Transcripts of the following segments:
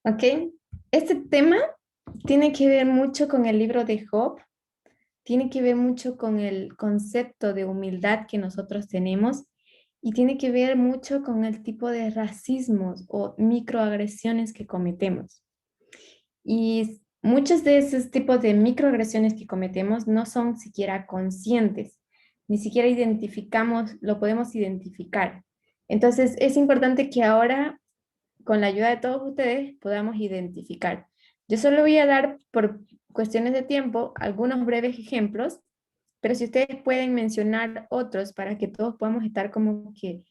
¿Ok? Este tema tiene que ver mucho con el libro de Job, tiene que ver mucho con el concepto de humildad que nosotros tenemos y tiene que ver mucho con el tipo de racismos o microagresiones que cometemos. Y muchos de esos tipos de microagresiones que cometemos no son siquiera conscientes, ni siquiera identificamos, lo podemos identificar. Entonces, es importante que ahora con la ayuda de todos ustedes podamos identificar. Yo solo voy a dar por cuestiones de tiempo algunos breves ejemplos, pero si ustedes pueden mencionar otros para que todos podamos estar como que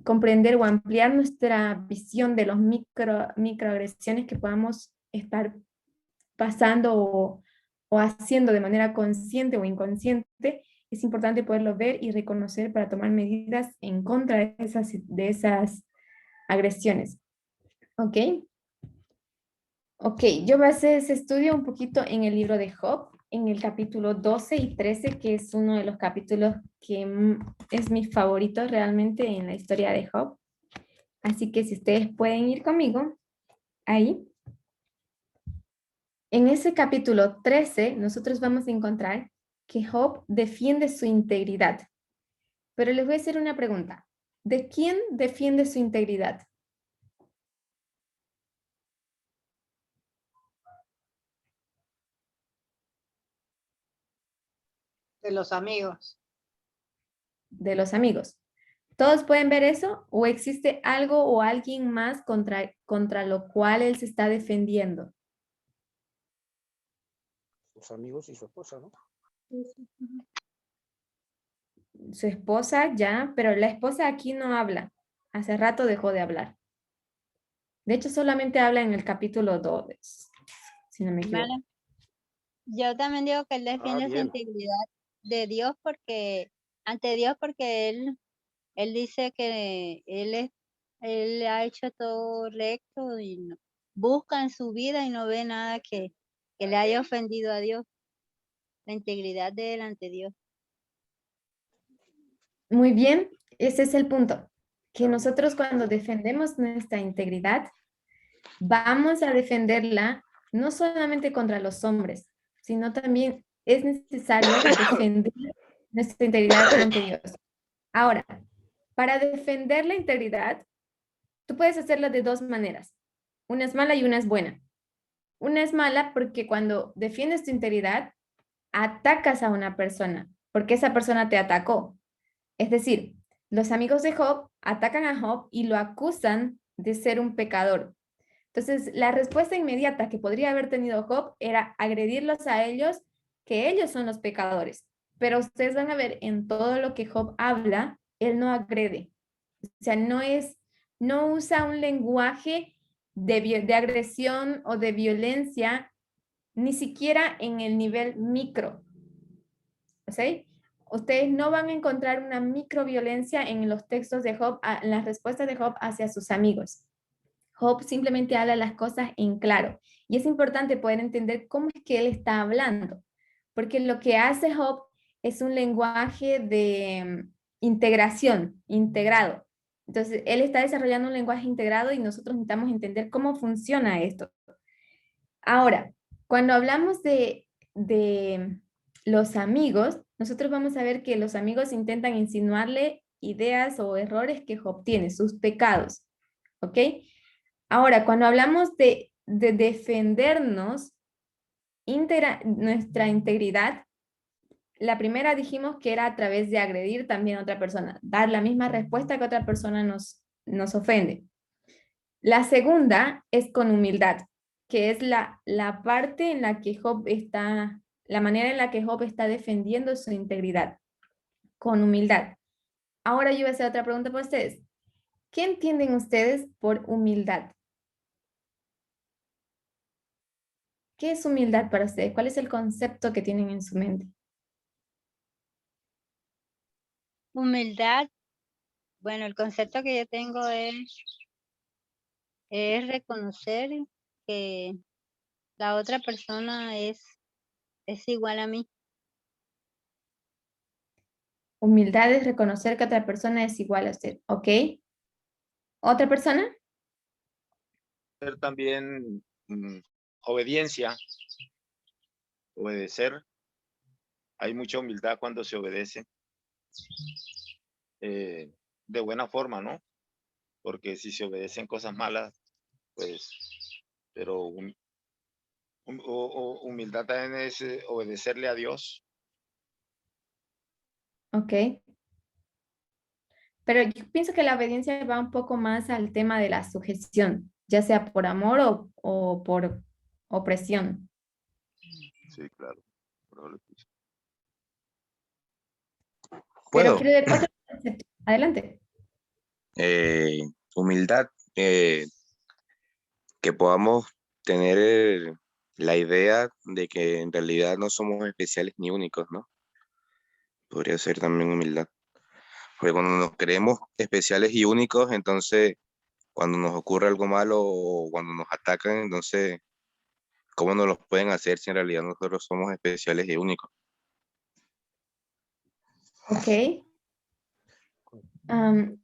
comprender o ampliar nuestra visión de los microagresiones que podamos estar pasando o haciendo de manera consciente o inconsciente, es importante poderlo ver y reconocer para tomar medidas en contra de esas agresiones. ¿Ok? Ok, yo basé ese estudio un poquito en el libro de Job, en el capítulo 12 y 13, que es uno de los capítulos que es mi favorito realmente en la historia de Job. Así que si ustedes pueden ir conmigo, ahí. En ese capítulo 13, nosotros vamos a encontrar que Job defiende su integridad. Pero les voy a hacer una pregunta. ¿De quién defiende su integridad? De los amigos. De los amigos. ¿Todos pueden ver eso? ¿O existe algo o alguien más contra lo cual él se está defendiendo? Sus amigos y su esposa, ¿no? Su esposa ya, pero la esposa aquí no habla. Hace rato dejó de hablar. De hecho, solamente habla en el capítulo 2, si no me equivoco. Hermana, yo también digo que él defiende su Bien. integridad de Dios ante Dios porque él dice que él ha hecho todo recto y busca en su vida y no ve nada que le haya ofendido a Dios, la integridad de él ante Dios. Muy bien, ese es el punto. Que nosotros cuando defendemos nuestra integridad, vamos a defenderla no solamente contra los hombres, sino también es necesario defender nuestra integridad ante Dios. Ahora, para defender la integridad, tú puedes hacerlo de dos maneras. Una es mala y una es buena. Una es mala porque cuando defiendes tu integridad, atacas a una persona, porque esa persona te atacó. Es decir, los amigos de Job atacan a Job y lo acusan de ser un pecador. Entonces, la respuesta inmediata que podría haber tenido Job era agredirlos a ellos, que ellos son los pecadores. Pero ustedes van a ver en todo lo que Job habla, él no agrede. O sea, no usa un lenguaje de agresión o de violencia, ni siquiera en el nivel micro. ¿Sí? Ustedes no van a encontrar una microviolencia en los textos de Job, en las respuestas de Job hacia sus amigos. Job simplemente habla las cosas en claro. Y es importante poder entender cómo es que él está hablando. Porque lo que hace Job es un lenguaje de integración, integrado. Entonces, él está desarrollando un lenguaje integrado y nosotros necesitamos entender cómo funciona esto. Ahora, cuando hablamos de los amigos, nosotros vamos a ver que los amigos intentan insinuarle ideas o errores que Job tiene, sus pecados. ¿Ok? Ahora, cuando hablamos de defendernos, nuestra integridad, la primera dijimos que era a través de agredir también a otra persona, dar la misma respuesta que otra persona nos ofende. La segunda es con humildad, que es la parte en la que Job está, la manera en la que Job está defendiendo su integridad, con humildad. Ahora yo voy a hacer otra pregunta para ustedes. ¿Qué entienden ustedes por humildad? ¿Qué es humildad para ustedes? ¿Cuál es el concepto que tienen en su mente? Humildad, bueno, el concepto que yo tengo es reconocer que la otra persona es igual a mí. Humildad es reconocer que otra persona es igual a usted, ¿ok? ¿Otra persona? también obediencia, obedecer. Hay mucha humildad cuando se obedece de buena forma, ¿no? Porque si se obedecen cosas malas, pues, pero humildad también es obedecerle a Dios. Ok. Pero yo pienso que la obediencia va un poco más al tema de la sujeción, ya sea por amor o por opresión. Sí, claro. Pero ¿Puedo? quiero ver otro concepto. Adelante. Humildad, que podamos tener la idea de que en realidad no somos especiales ni únicos, ¿no? Podría ser también humildad. Porque cuando nos creemos especiales y únicos, entonces cuando nos ocurre algo malo o cuando nos atacan, entonces, ¿cómo nos lo pueden hacer si en realidad nosotros somos especiales y únicos? Ok.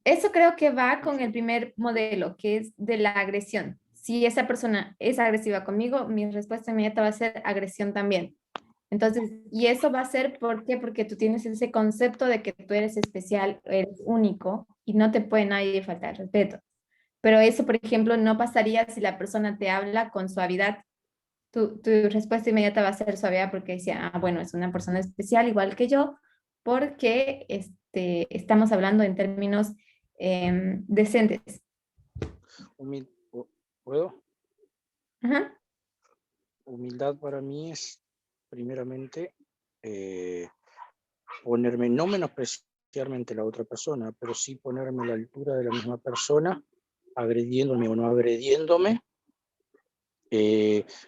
Eso creo que va con el primer modelo, que es de la agresión. Si esa persona es agresiva conmigo, mi respuesta inmediata va a ser agresión también. Entonces, y eso va a ser, ¿por qué? Porque tú tienes ese concepto de que tú eres especial, eres único y no te puede nadie faltar el respeto. Pero eso, por ejemplo, no pasaría si la persona te habla con suavidad. Tu respuesta inmediata va a ser suavidad porque decía, bueno, es una persona especial igual que yo, porque estamos hablando en términos decentes. ¿Puedo? Ajá. Humildad para mí es, primeramente, ponerme, no menospreciarme ante la otra persona, pero sí ponerme a la altura de la misma persona, agrediéndome o no agrediéndome,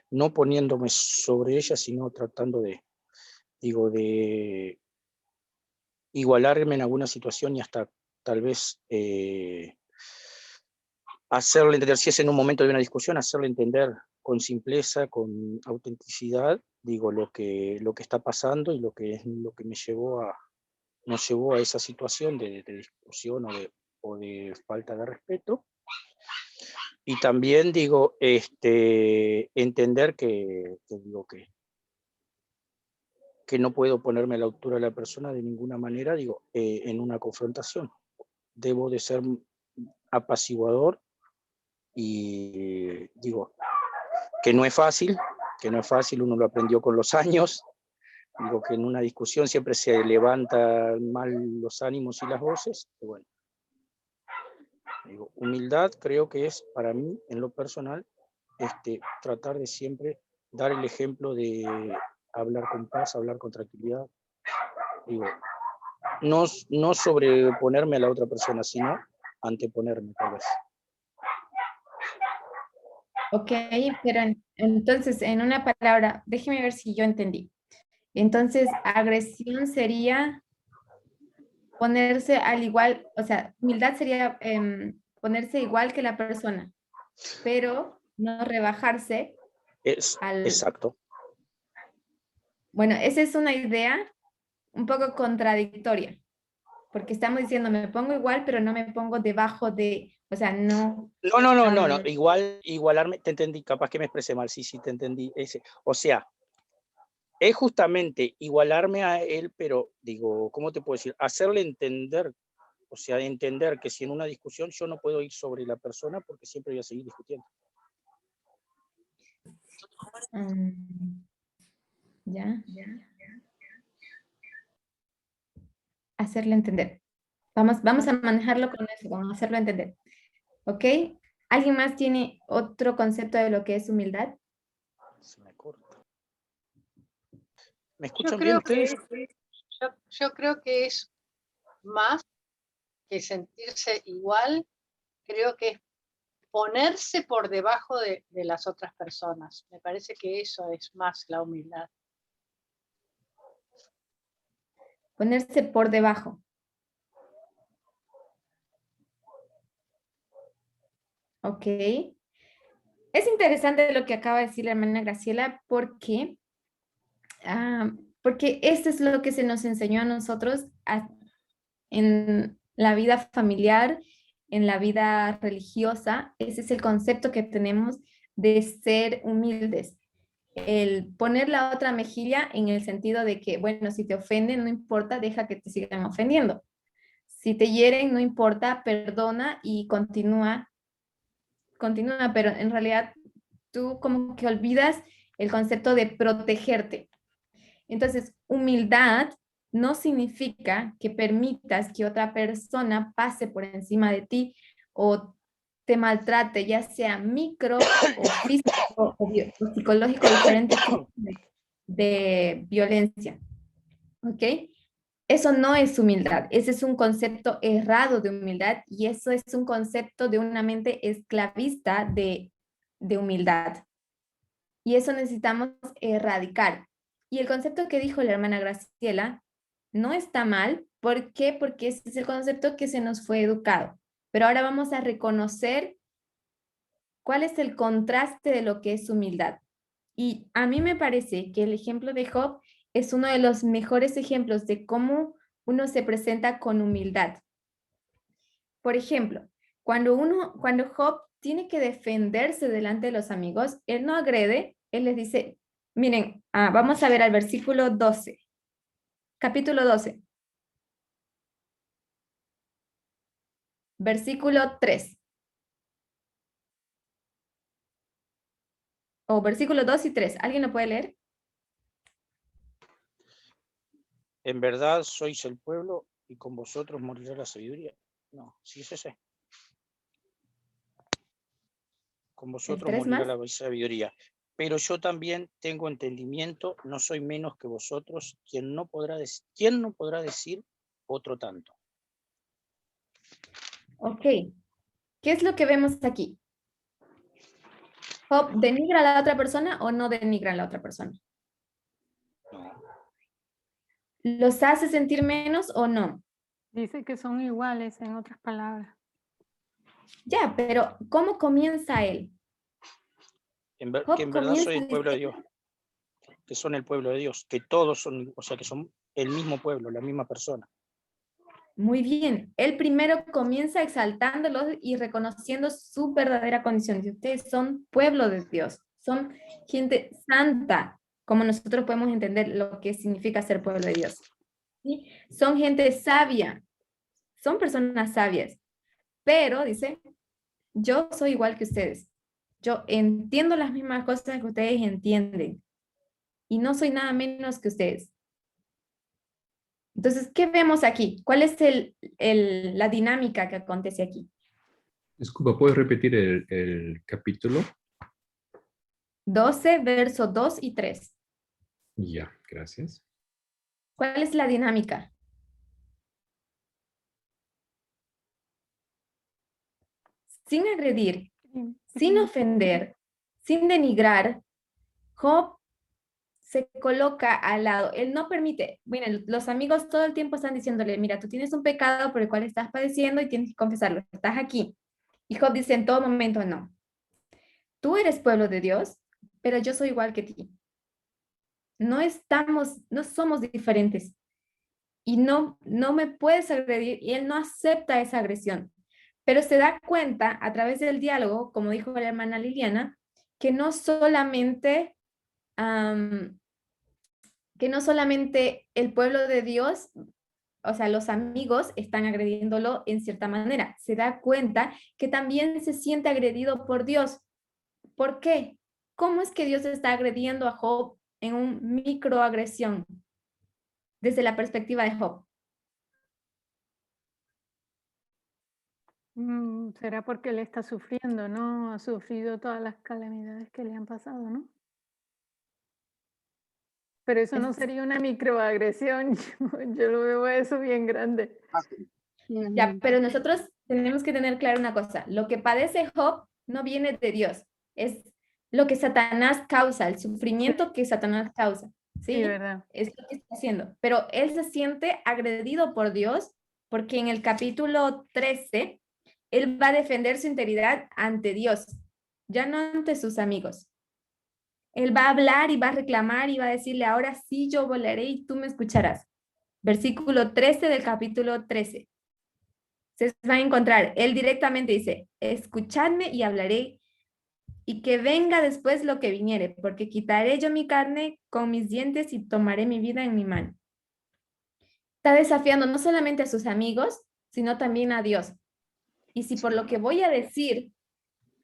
no poniéndome sobre ella, sino tratando de igualarme en alguna situación y hasta tal vez hacerle entender, si es en un momento de una discusión, hacerle entender con simpleza, con autenticidad, lo que está pasando y lo que nos llevó a esa situación de discusión o de falta de respeto. Y también entender que no puedo ponerme a la altura de la persona de ninguna manera, en una confrontación. Debo de ser apaciguador y que no es fácil, uno lo aprendió con los años. Que en una discusión siempre se levantan mal los ánimos y las voces. Y bueno, humildad creo que es para mí, en lo personal, tratar de siempre dar el ejemplo de hablar con paz, hablar con tranquilidad. No sobreponerme a la otra persona, sino anteponerme, tal vez. Ok, pero entonces, en una palabra, déjeme ver si yo entendí. Entonces, agresión sería ponerse al igual, o sea, humildad sería ponerse igual que la persona, pero no rebajarse al... Exacto. Bueno, esa es una idea un poco contradictoria, porque estamos diciendo, me pongo igual, pero no me pongo debajo de, o sea, no... No. Igualarme, te entendí, capaz que me expresé mal, sí, te entendí. O sea, es justamente igualarme a él, pero ¿cómo te puedo decir? Hacerle entender, o sea, entender que si en una discusión yo no puedo ir sobre la persona porque siempre voy a seguir discutiendo. Ya. Hacerle entender. Vamos a manejarlo con eso, vamos a hacerlo entender. ¿Ok? ¿Alguien más tiene otro concepto de lo que es humildad? Se me corta. ¿Me escuchan bien ustedes? Yo creo que es más que sentirse igual, creo que es ponerse por debajo de las otras personas. Me parece que eso es más la humildad. Ponerse por debajo. Ok. Es interesante lo que acaba de decir la hermana Graciela porque esto es lo que se nos enseñó a nosotros en la vida familiar en la vida religiosa, ese es el concepto que tenemos de ser humildes. El poner la otra mejilla en el sentido de que, bueno, si te ofenden, no importa, deja que te sigan ofendiendo. Si te hieren, no importa, perdona y continúa, pero en realidad tú como que olvidas el concepto de protegerte. Entonces, humildad no significa que permitas que otra persona pase por encima de ti o te maltrate, ya sea micro o físico o psicológico, diferentes tipos de violencia. ¿Ok? Eso no es humildad, ese es un concepto errado de humildad y eso es un concepto de una mente esclavista de humildad. Y eso necesitamos erradicar. Y el concepto que dijo la hermana Graciela no está mal. ¿Por qué? Porque ese es el concepto que se nos fue educado. Pero ahora vamos a reconocer cuál es el contraste de lo que es humildad. Y a mí me parece que el ejemplo de Job es uno de los mejores ejemplos de cómo uno se presenta con humildad. Por ejemplo, cuando Job tiene que defenderse delante de los amigos, él no agrede, él les dice, miren, vamos a ver al versículo 12, capítulo 12, versículo 3. O versículo 2 y 3. ¿Alguien lo puede leer? En verdad sois el pueblo y con vosotros morirá la sabiduría. No, sí es ese. Con vosotros morirá la sabiduría. Pero yo también tengo entendimiento, no soy menos que vosotros, ¿quién no podrá decir otro tanto? Ok. ¿Qué es lo que vemos aquí? ¿Job denigra a la otra persona o no denigra a la otra persona? No. ¿Los hace sentir menos o no? Dice que son iguales, en otras palabras. Ya, pero ¿cómo comienza él? Que en verdad soy el pueblo de Dios, que son el pueblo de Dios, que todos son, o sea, que son el mismo pueblo, la misma persona. Muy bien, él primero comienza exaltándolos y reconociendo su verdadera condición. Y ustedes son pueblo de Dios, son gente santa, como nosotros podemos entender lo que significa ser pueblo de Dios. ¿Sí? Son gente sabia, son personas sabias, pero dice, yo soy igual que ustedes. Yo entiendo las mismas cosas que ustedes entienden y no soy nada menos que ustedes. Entonces, ¿qué vemos aquí? ¿Cuál es la dinámica que acontece aquí? Disculpa, ¿puedes repetir el capítulo? 12, verso 2 y 3. Ya, gracias. ¿Cuál es la dinámica? Sin agredir, sin ofender, sin denigrar, Job se coloca al lado. Él no permite, bueno, los amigos todo el tiempo están diciéndole, mira, tú tienes un pecado por el cual estás padeciendo y tienes que confesarlo, estás aquí. Y Job dice en todo momento, no. Tú eres pueblo de Dios, pero yo soy igual que ti. No somos diferentes. Y no me puedes agredir, y él no acepta esa agresión. Pero se da cuenta a través del diálogo, como dijo la hermana Liliana, que no solamente el pueblo de Dios, o sea, los amigos están agrediéndolo en cierta manera. Se da cuenta que también se siente agredido por Dios. ¿Por qué? ¿Cómo es que Dios está agrediendo a Job en un microagresión desde la perspectiva de Job? Será porque él está sufriendo, ¿no? Ha sufrido todas las calamidades que le han pasado, ¿no? Pero eso no sería una microagresión, yo lo veo eso bien grande. Ya, pero nosotros tenemos que tener claro una cosa, lo que padece Job no viene de Dios, es lo que Satanás causa, el sufrimiento que Satanás causa, ¿sí? Sí, ¿verdad? Es lo que está haciendo, pero él se siente agredido por Dios porque en el capítulo 13, él va a defender su integridad ante Dios, ya no ante sus amigos. Él va a hablar y va a reclamar y va a decirle, ahora sí yo volaré y tú me escucharás. Versículo 13 del capítulo 13. se va a encontrar. Él directamente dice, escuchadme y hablaré, y que venga después lo que viniere, porque quitaré yo mi carne con mis dientes y tomaré mi vida en mi mano. Está desafiando no solamente a sus amigos, sino también a Dios. Y si por lo que voy a decir,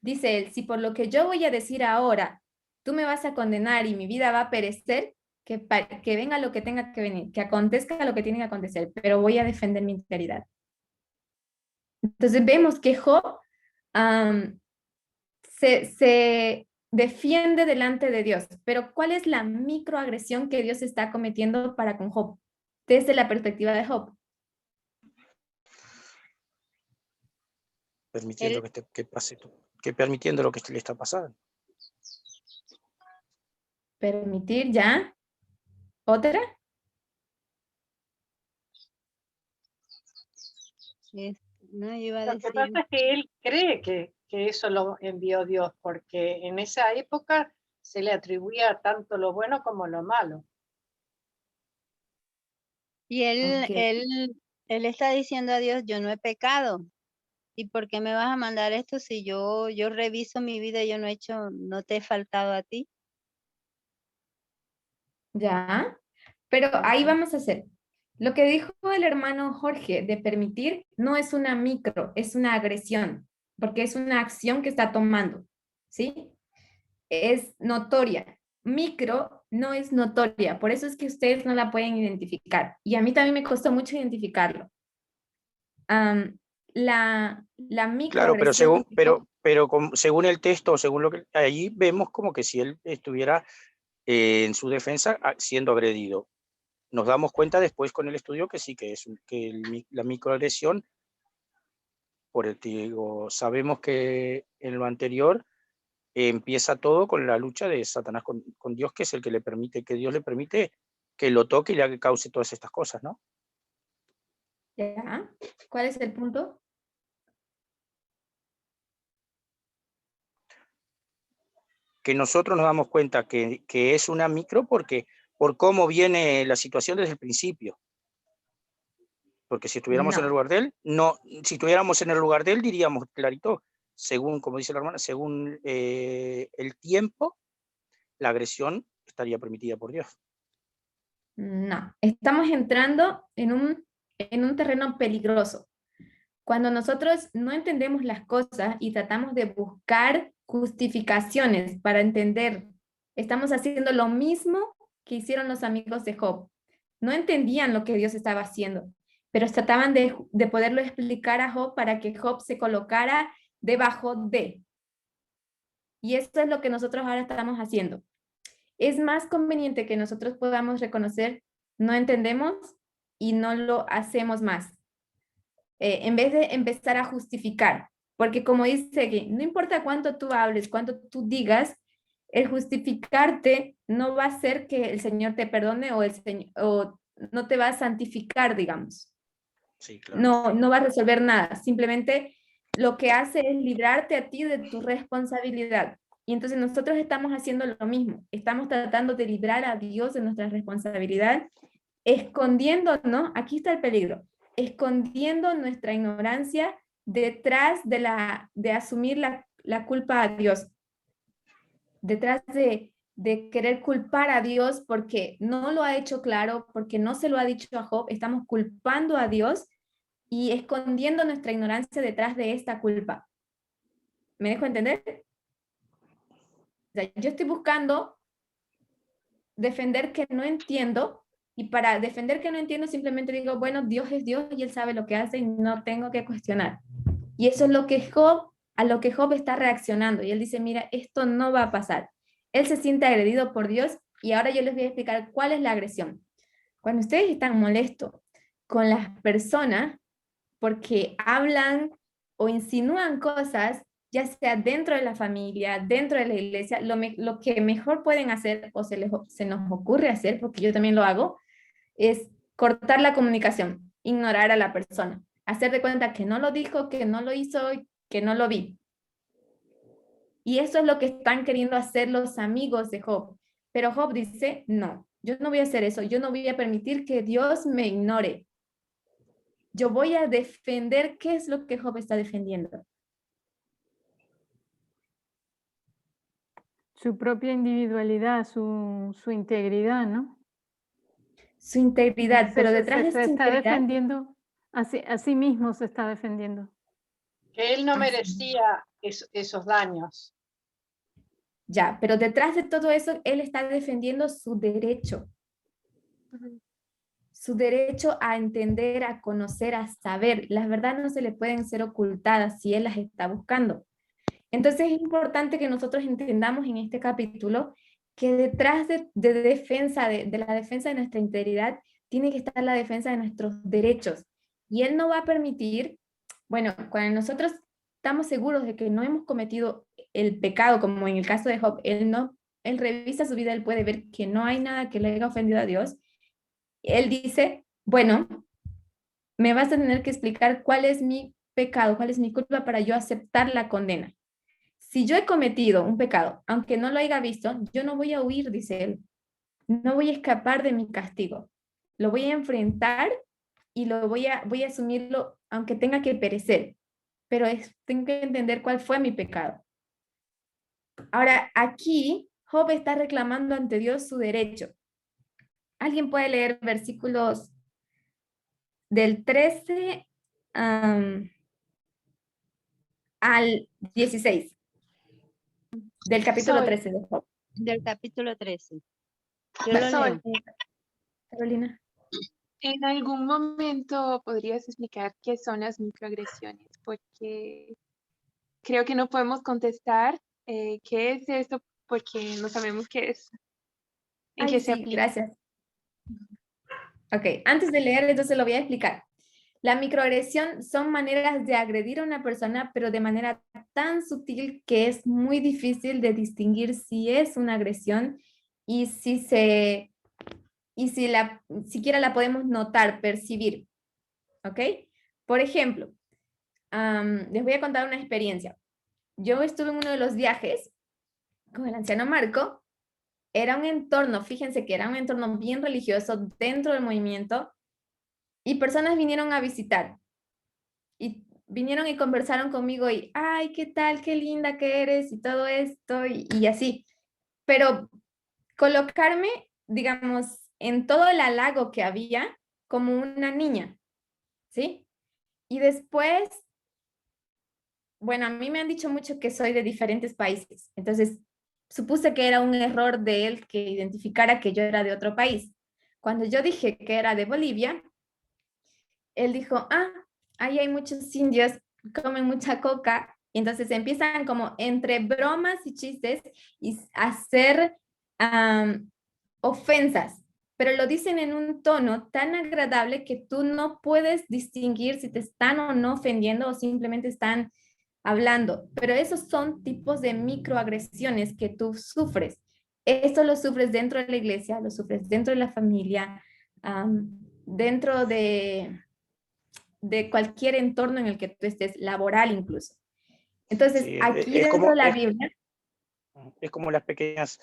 dice él, si por lo que yo voy a decir ahora, tú me vas a condenar y mi vida va a perecer, que venga lo que tenga que venir, que acontezca lo que tiene que acontecer, pero voy a defender mi integridad. Entonces vemos que Job se defiende delante de Dios, pero ¿cuál es la microagresión que Dios está cometiendo para con Job? Desde la perspectiva de Job. Permitiendo que pase, que permitiendo lo que le está pasando. Permitir ya. ¿Otra? No, yo iba a Lo que decir, pasa es que él cree que eso lo envió Dios, porque en esa época se le atribuía tanto lo bueno como lo malo. y él, Ok. él está diciendo a Dios, yo no he pecado. ¿Y por qué me vas a mandar esto si yo reviso mi vida y yo no te he faltado a ti? Ya. Pero ahí vamos a hacer. Lo que dijo el hermano Jorge de permitir no es una micro, es una agresión, porque es una acción que está tomando, ¿sí? Es notoria. Micro no es notoria, por eso es que ustedes no la pueden identificar. Y a mí también me costó mucho identificarlo. La Claro, microagresión. según el texto, según lo que allí vemos como que si él estuviera en su defensa siendo agredido. Nos damos cuenta después con el estudio que sí, que es la microagresión, por el que digo, sabemos que en lo anterior empieza todo con la lucha de Satanás con Dios, que es el que le permite, que Dios le permite que lo toque y le cause todas estas cosas, ¿no? ¿Ya? ¿Cuál es el punto? Que nosotros nos damos cuenta que es una micro por cómo viene la situación desde el principio. Porque si estuviéramos en el lugar de él, si estuviéramos en el lugar de él, diríamos clarito, según, como dice la hermana, según el tiempo, la agresión estaría permitida por Dios. No, estamos entrando en un terreno peligroso. Cuando nosotros no entendemos las cosas y tratamos de buscar justificaciones para entender, estamos haciendo lo mismo que hicieron los amigos de Job. No entendían lo que Dios estaba haciendo, pero trataban de poderlo explicar a Job para que Job se colocara debajo de. Y esto es lo que nosotros ahora estamos haciendo. Es más conveniente que nosotros podamos reconocer, no entendemos y no lo hacemos más. En vez de empezar a justificar, porque como dice aquí, no importa cuánto tú hables, cuánto tú digas, el justificarte no va a hacer que el Señor te perdone o no te va a santificar, digamos. Sí, claro. No va a resolver nada, simplemente lo que hace es librarte a ti de tu responsabilidad. Y entonces nosotros estamos haciendo lo mismo, estamos tratando de librar a Dios de nuestra responsabilidad, escondiendo, ¿no? Aquí está el peligro, escondiendo nuestra ignorancia detrás de asumir la culpa a Dios, detrás de querer culpar a Dios porque no lo ha hecho claro, porque no se lo ha dicho a Job, estamos culpando a Dios y escondiendo nuestra ignorancia detrás de esta culpa. ¿Me dejo entender? O sea, yo estoy buscando defender que no entiendo, y para defender que no entiendo simplemente digo, bueno, Dios es Dios y Él sabe lo que hace y no tengo que cuestionar. Y eso es a lo que Job está reaccionando. Y él dice, mira, esto no va a pasar. Él se siente agredido por Dios y ahora yo les voy a explicar cuál es la agresión. Cuando ustedes están molestos con las personas porque hablan o insinúan cosas, ya sea dentro de la familia, dentro de la iglesia, lo que mejor pueden hacer o se nos ocurre hacer, porque yo también lo hago, es cortar la comunicación, ignorar a la persona, hacer de cuenta que no lo dijo, que no lo hizo, que no lo vi. Y eso es lo que están queriendo hacer los amigos de Job. Pero Job dice, no, yo no voy a hacer eso, yo no voy a permitir que Dios me ignore. yo voy a defender qué es lo que Job está defendiendo. Su propia individualidad, su integridad, ¿no? Su integridad, pero Se detrás de su está integridad, defendiendo, a sí mismo se está defendiendo. Que él no Así. merecía esos daños. ya, pero detrás de todo eso, él está defendiendo su derecho. Su derecho a entender, a conocer, a saber. Las verdades no se le pueden ser ocultadas si él las está buscando. Entonces es importante que nosotros entendamos en este capítulo que detrás de defensa, de la defensa de nuestra integridad, tiene que estar la defensa de nuestros derechos. Y él no va a permitir, bueno, cuando nosotros estamos seguros de que no hemos cometido el pecado, como en el caso de Job, él revisa su vida, él puede ver que no hay nada que le haya ofendido a Dios. Él dice, bueno, me vas a tener que explicar cuál es mi pecado, cuál es mi culpa para yo aceptar la condena. Si yo he cometido un pecado, aunque no lo haya visto, yo no voy a huir, dice él. No voy a escapar de mi castigo. Lo voy a enfrentar y voy a asumirlo, aunque tenga que perecer. Pero tengo que entender cuál fue mi pecado. Ahora, aquí Job está reclamando ante Dios su derecho. ¿Alguien puede leer versículos del 13 al 16? Del capítulo 13 de Job. Del capítulo 13. Yo lo Sol, leo. Carolina. en algún momento podrías explicar qué son las microagresiones, porque creo que no podemos contestar qué es esto porque no sabemos qué es, en Ay, qué se sí, aplica. gracias. Ok, antes de leer, entonces lo voy a explicar. La microagresión son maneras de agredir a una persona, pero de manera tan sutil que es muy difícil de distinguir si es una agresión y siquiera la podemos notar, percibir. ¿Ok? Por ejemplo, les voy a contar una experiencia. Yo estuve en uno de los viajes con el anciano Marco. Era un entorno, fíjense que era un entorno bien religioso dentro del movimiento y personas vinieron a visitar y vinieron y conversaron conmigo y, ay, ¿qué tal? Qué linda que eres y todo esto y así. Pero colocarme, digamos, en todo el halago que había como una niña, ¿sí? Y después, bueno, a mí me han dicho mucho que soy de diferentes países, entonces supuse que era un error de él que identificara que yo era de otro país. Cuando yo dije que era de Bolivia, él dijo, ahí hay muchos indios, comen mucha coca, y entonces empiezan como entre bromas y chistes y hacer ofensas, pero lo dicen en un tono tan agradable que tú no puedes distinguir si te están o no ofendiendo o simplemente están hablando, pero esos son tipos de microagresiones que tú sufres. Esto lo sufres dentro de la iglesia, lo sufres dentro de la familia, dentro de cualquier entorno en el que tú estés, laboral incluso. Entonces, Sí, aquí dentro de la Biblia... Es como las pequeñas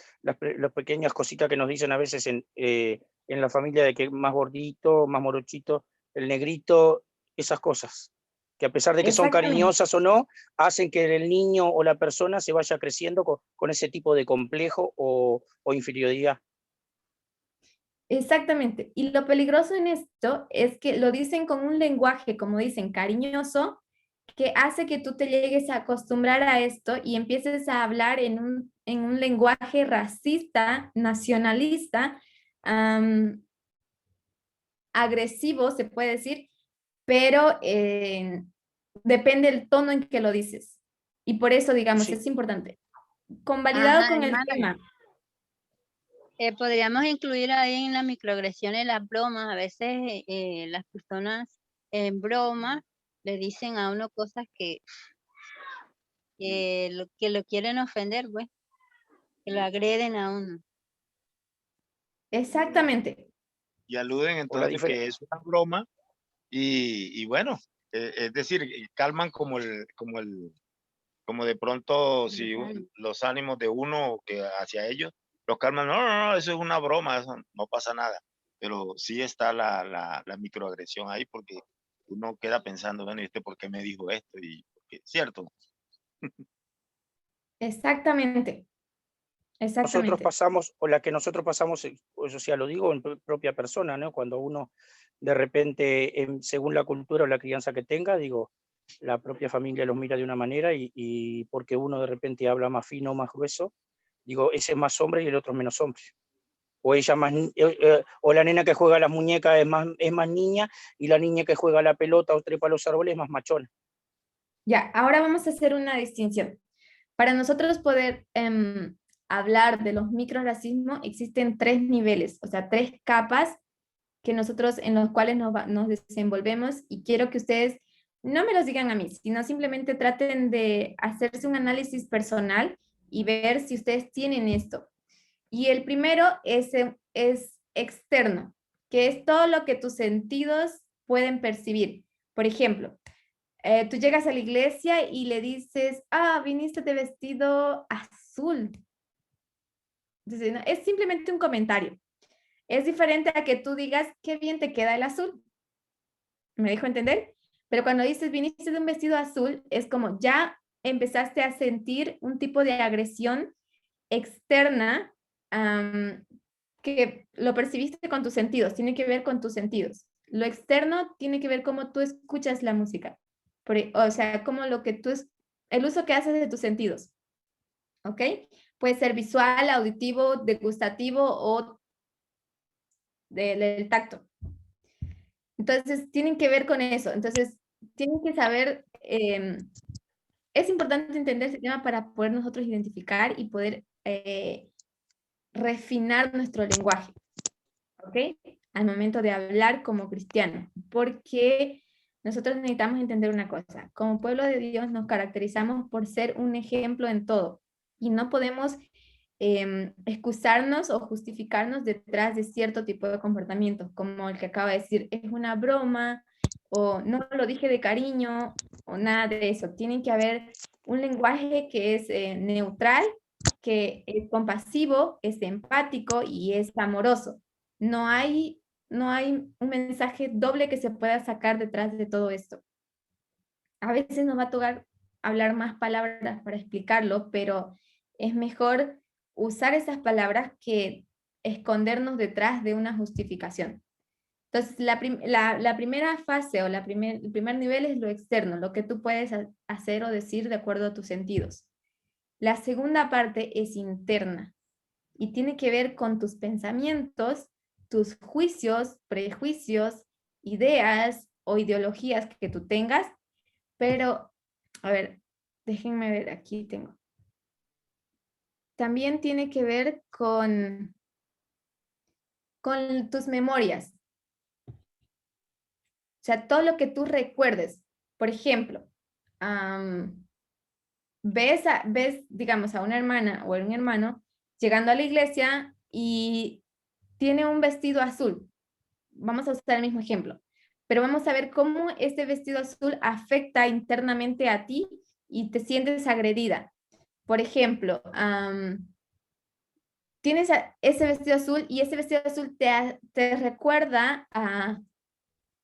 cositas que nos dicen a veces en la familia de que más gordito, más morochito, el negrito, esas cosas, que a pesar de que son cariñosas o no, hacen que el niño o la persona se vaya creciendo con ese tipo de complejo o inferioridad. Exactamente. Y lo peligroso en esto es que lo dicen con un lenguaje, como dicen, cariñoso, que hace que tú te llegues a acostumbrar a esto y empieces a hablar en un lenguaje racista, nacionalista, agresivo, se puede decir, pero depende del tono en que lo dices. Y por eso, digamos, es importante. Convalidado con el hermana. tema. Podríamos incluir ahí en las microagresiones las bromas. A veces las personas en broma le dicen a uno cosas que lo quieren ofender, pues, que lo agreden a uno. Exactamente. Y aluden entonces que es una broma y bueno, es decir, calman como de pronto si los ánimos de uno que hacia ellos los calman, no, eso es una broma, eso no pasa nada, pero sí está la microagresión ahí porque uno queda pensando, bueno, ¿y este por qué me dijo esto? ¿Cierto? Exactamente. Nosotros pasamos, o la que nosotros pasamos, o sea, lo digo en propia persona, ¿no? Cuando uno de repente, según la cultura o la crianza que tenga, digo, la propia familia los mira de una manera y porque uno de repente habla más fino, más grueso, digo, ese es más hombre y el otro es menos hombre. O ella más, o la nena que juega a las muñecas es más niña, y la niña que juega a la pelota o trepa a los árboles es más machona. Ya, ahora vamos a hacer una distinción. Para nosotros poder hablar de los microracismos, existen 3 niveles, o sea, 3 capas que nosotros, en los cuales nos desenvolvemos, y quiero que ustedes no me los digan a mí, sino simplemente traten de hacerse un análisis personal y ver si ustedes tienen esto. Y el primero es externo, que es todo lo que tus sentidos pueden percibir. Por ejemplo, tú llegas a la iglesia y le dices, viniste de vestido azul. Entonces, no, es simplemente un comentario. Es diferente a que tú digas, qué bien te queda el azul. ¿Me dejo entender? Pero cuando dices, viniste de un vestido azul, es como ya empezaste a sentir un tipo de agresión externa que lo percibiste con tus sentidos, tiene que ver con tus sentidos. Lo externo tiene que ver cómo tú escuchas la música. O sea, como lo que el uso que haces de tus sentidos. ¿Ok? Puede ser visual, auditivo, degustativo o del tacto. Entonces, tienen que ver con eso. Entonces, tienen que saber, es importante entender ese tema para poder nosotros identificar y poder refinar nuestro lenguaje, ¿ok? Al momento de hablar como cristianos, porque nosotros necesitamos entender una cosa. Como pueblo de Dios nos caracterizamos por ser un ejemplo en todo y no podemos excusarnos o justificarnos detrás de cierto tipo de comportamientos, como el que acaba de decir, es una broma, o no lo dije de cariño, o nada de eso. Tiene que haber un lenguaje que es neutral, que es compasivo, es empático y es amoroso. No hay un mensaje doble que se pueda sacar detrás de todo esto. A veces nos va a tocar hablar más palabras para explicarlo, pero es mejor usar esas palabras que escondernos detrás de una justificación. Entonces, la primera fase o el primer nivel es lo externo, lo que tú puedes hacer o decir de acuerdo a tus sentidos. La segunda parte es interna y tiene que ver con tus pensamientos, tus juicios, prejuicios, ideas o ideologías que tú tengas, pero, a ver, déjenme ver, aquí tengo. También tiene que ver con tus memorias. O sea, todo lo que tú recuerdes. Por ejemplo, ves, digamos, a una hermana o a un hermano llegando a la iglesia y tiene un vestido azul. Vamos a usar el mismo ejemplo, pero vamos a ver cómo este vestido azul afecta internamente a ti y te sientes agredida. Por ejemplo, tienes ese vestido azul y ese vestido azul te recuerda a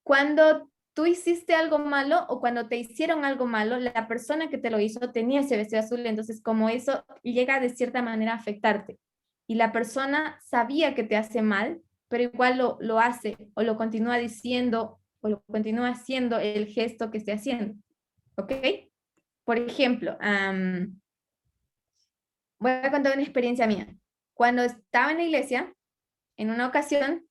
cuando tú hiciste algo malo o cuando te hicieron algo malo, la persona que te lo hizo tenía ese vestido azul, entonces como eso llega de cierta manera a afectarte. Y la persona sabía que te hace mal, pero igual lo hace o lo continúa diciendo o lo continúa haciendo el gesto que esté haciendo. ¿Ok? Por ejemplo, voy a contar una experiencia mía. Cuando estaba en la iglesia, en una ocasión,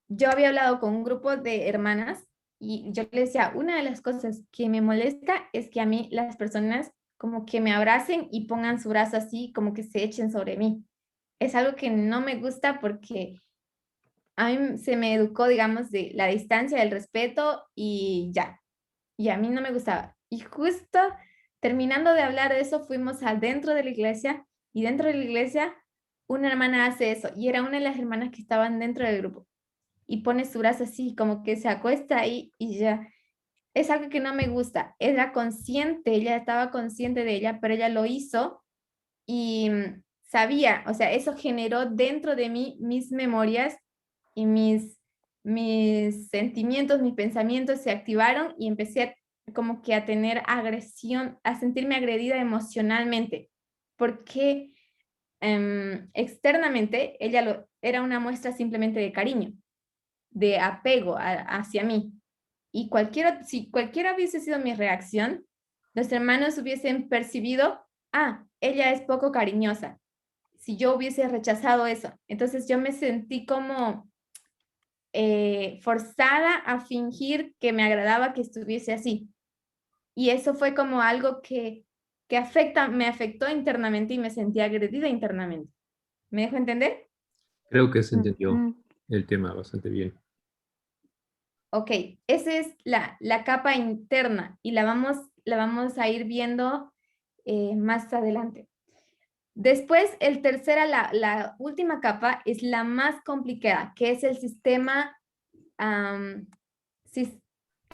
yo había hablado con un grupo de hermanas y yo les decía, una de las cosas que me molesta es que a mí las personas como que me abracen y pongan su brazo así, como que se echen sobre mí. Es algo que no me gusta porque a mí se me educó, digamos, de la distancia, del respeto y ya. Y a mí no me gustaba. Y justo terminando de hablar de eso, fuimos adentro de la iglesia y dentro de la iglesia una hermana hace eso y era una de las hermanas que estaban dentro del grupo y pone su brazo así, como que se acuesta ahí y ya. Es algo que no me gusta. Era consciente, ella estaba consciente de ella, pero ella lo hizo y sabía, o sea, eso generó dentro de mí mis memorias y mis mis sentimientos, mis pensamientos se activaron y empecé como que a tener agresión, a sentirme agredida emocionalmente, porque externamente ella era una muestra simplemente de cariño, de apego hacia mí. Y si cualquiera hubiese sido mi reacción, los hermanos hubiesen percibido, ella es poco cariñosa. Si yo hubiese rechazado eso, entonces yo me sentí como forzada a fingir que me agradaba que estuviese así. Y eso fue como algo que me afectó internamente y me sentí agredida internamente. ¿Me dejo entender? Creo que se entendió el tema bastante bien. Ok, esa es la capa interna y la vamos a ir viendo más adelante. Después, la última capa es la más complicada, que es el sistema,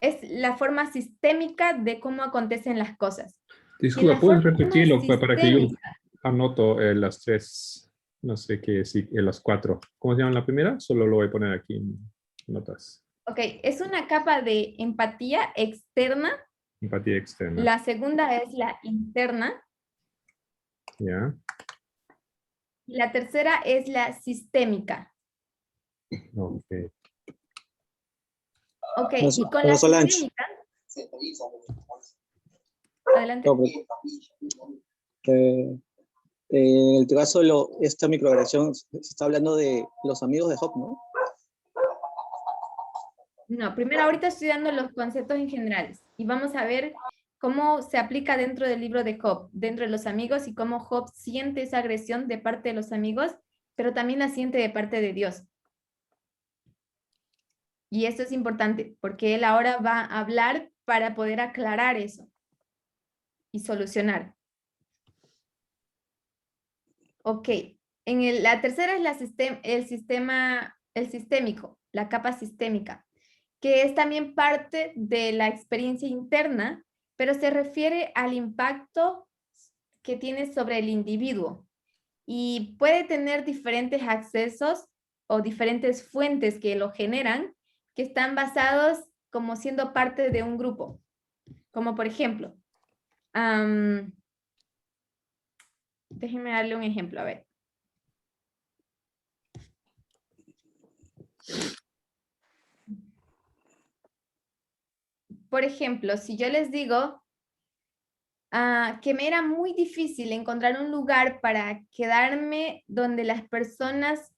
es la forma sistémica de cómo acontecen las cosas. Disculpa, ¿puedes repetirlo para que yo anoto las tres, no sé qué, sí, las cuatro? ¿Cómo se llama la primera? Solo lo voy a poner aquí en notas. Ok, es una capa de empatía externa. Empatía externa. La segunda es la interna. Ya. La tercera es la sistémica. Ok. Ok, y con la sistémica... Adelante. En el caso esta microagresión, se está hablando de los amigos de Job, ¿no? No, primero ahorita estoy dando los conceptos en generales y vamos a ver cómo se aplica dentro del libro de Job, dentro de los amigos y cómo Job siente esa agresión de parte de los amigos, pero también la siente de parte de Dios. Y esto es importante porque él ahora va a hablar para poder aclarar eso y solucionar. Ok, la tercera es el sistémico, la capa sistémica, que es también parte de la experiencia interna, pero se refiere al impacto que tiene sobre el individuo y puede tener diferentes accesos o diferentes fuentes que lo generan, que están basados como siendo parte de un grupo. Como por ejemplo, déjenme darle un ejemplo, a ver. Por ejemplo, si yo les digo que me era muy difícil encontrar un lugar para quedarme donde las personas,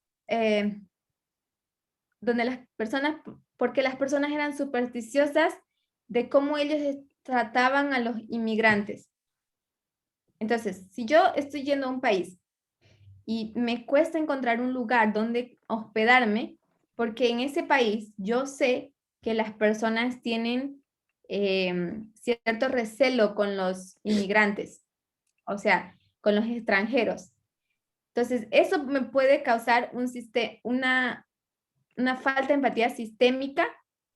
porque las personas eran supersticiosas de cómo ellos trataban a los inmigrantes. Entonces, si yo estoy yendo a un país y me cuesta encontrar un lugar donde hospedarme, porque en ese país yo sé que las personas tienen cierto recelo con los inmigrantes, o sea, con los extranjeros. Entonces, eso me puede causar una falta de empatía sistémica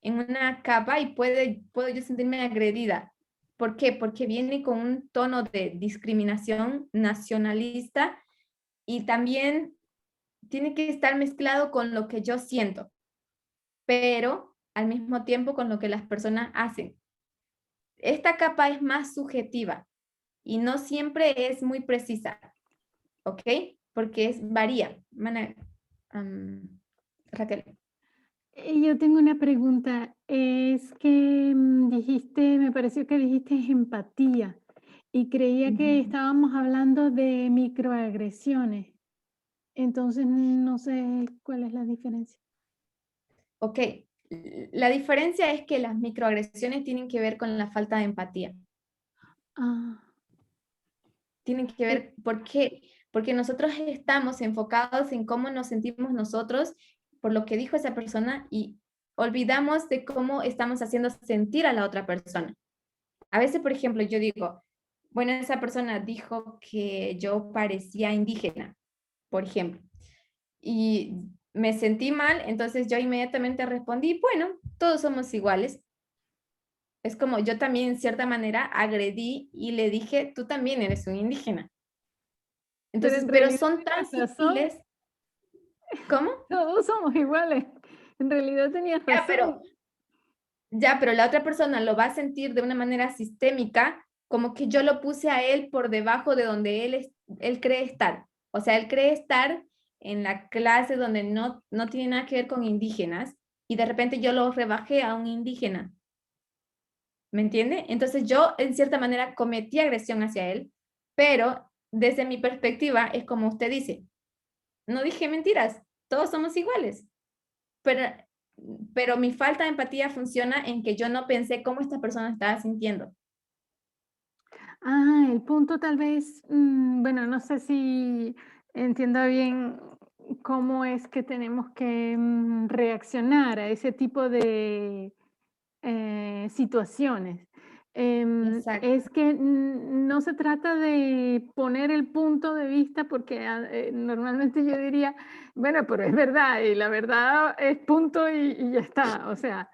en una capa y puedo yo sentirme agredida. ¿Por qué? Porque viene con un tono de discriminación nacionalista y también tiene que estar mezclado con lo que yo siento, pero al mismo tiempo con lo que las personas hacen. Esta capa es más subjetiva y no siempre es muy precisa, ¿ok? Porque varía. Raquel. Yo tengo una pregunta. Es que me pareció que dijiste empatía y creía que estábamos hablando de microagresiones. Entonces no sé cuál es la diferencia. Ok, la diferencia es que las microagresiones tienen que ver con la falta de empatía. Tienen que ver, ¿por qué? Porque nosotros estamos enfocados en cómo nos sentimos nosotros, por lo que dijo esa persona, y olvidamos de cómo estamos haciendo sentir a la otra persona. A veces, por ejemplo, yo digo, bueno, esa persona dijo que yo parecía indígena, por ejemplo, y me sentí mal, entonces yo inmediatamente respondí, bueno, todos somos iguales. Es como yo también en cierta manera agredí y le dije, tú también eres un indígena. Entonces, pero son tan sutiles. ¿Cómo? Todos somos iguales. En realidad tenías razón. Pero la otra persona lo va a sentir de una manera sistémica, como que yo lo puse a él por debajo de donde él cree estar. O sea, él cree estar en la clase donde no tiene nada que ver con indígenas y de repente yo lo rebajé a un indígena. ¿Me entiende? Entonces yo en cierta manera cometí agresión hacia él, pero desde mi perspectiva es como usted dice, no dije mentiras, todos somos iguales, pero mi falta de empatía funciona en que yo no pensé cómo esta persona estaba sintiendo. Ah, el punto tal vez, bueno, no sé si entiendo bien cómo es que tenemos que reaccionar a ese tipo de situaciones. Es que no se trata de poner el punto de vista porque normalmente yo diría, bueno, pero es verdad y la verdad es punto y ya está. O sea,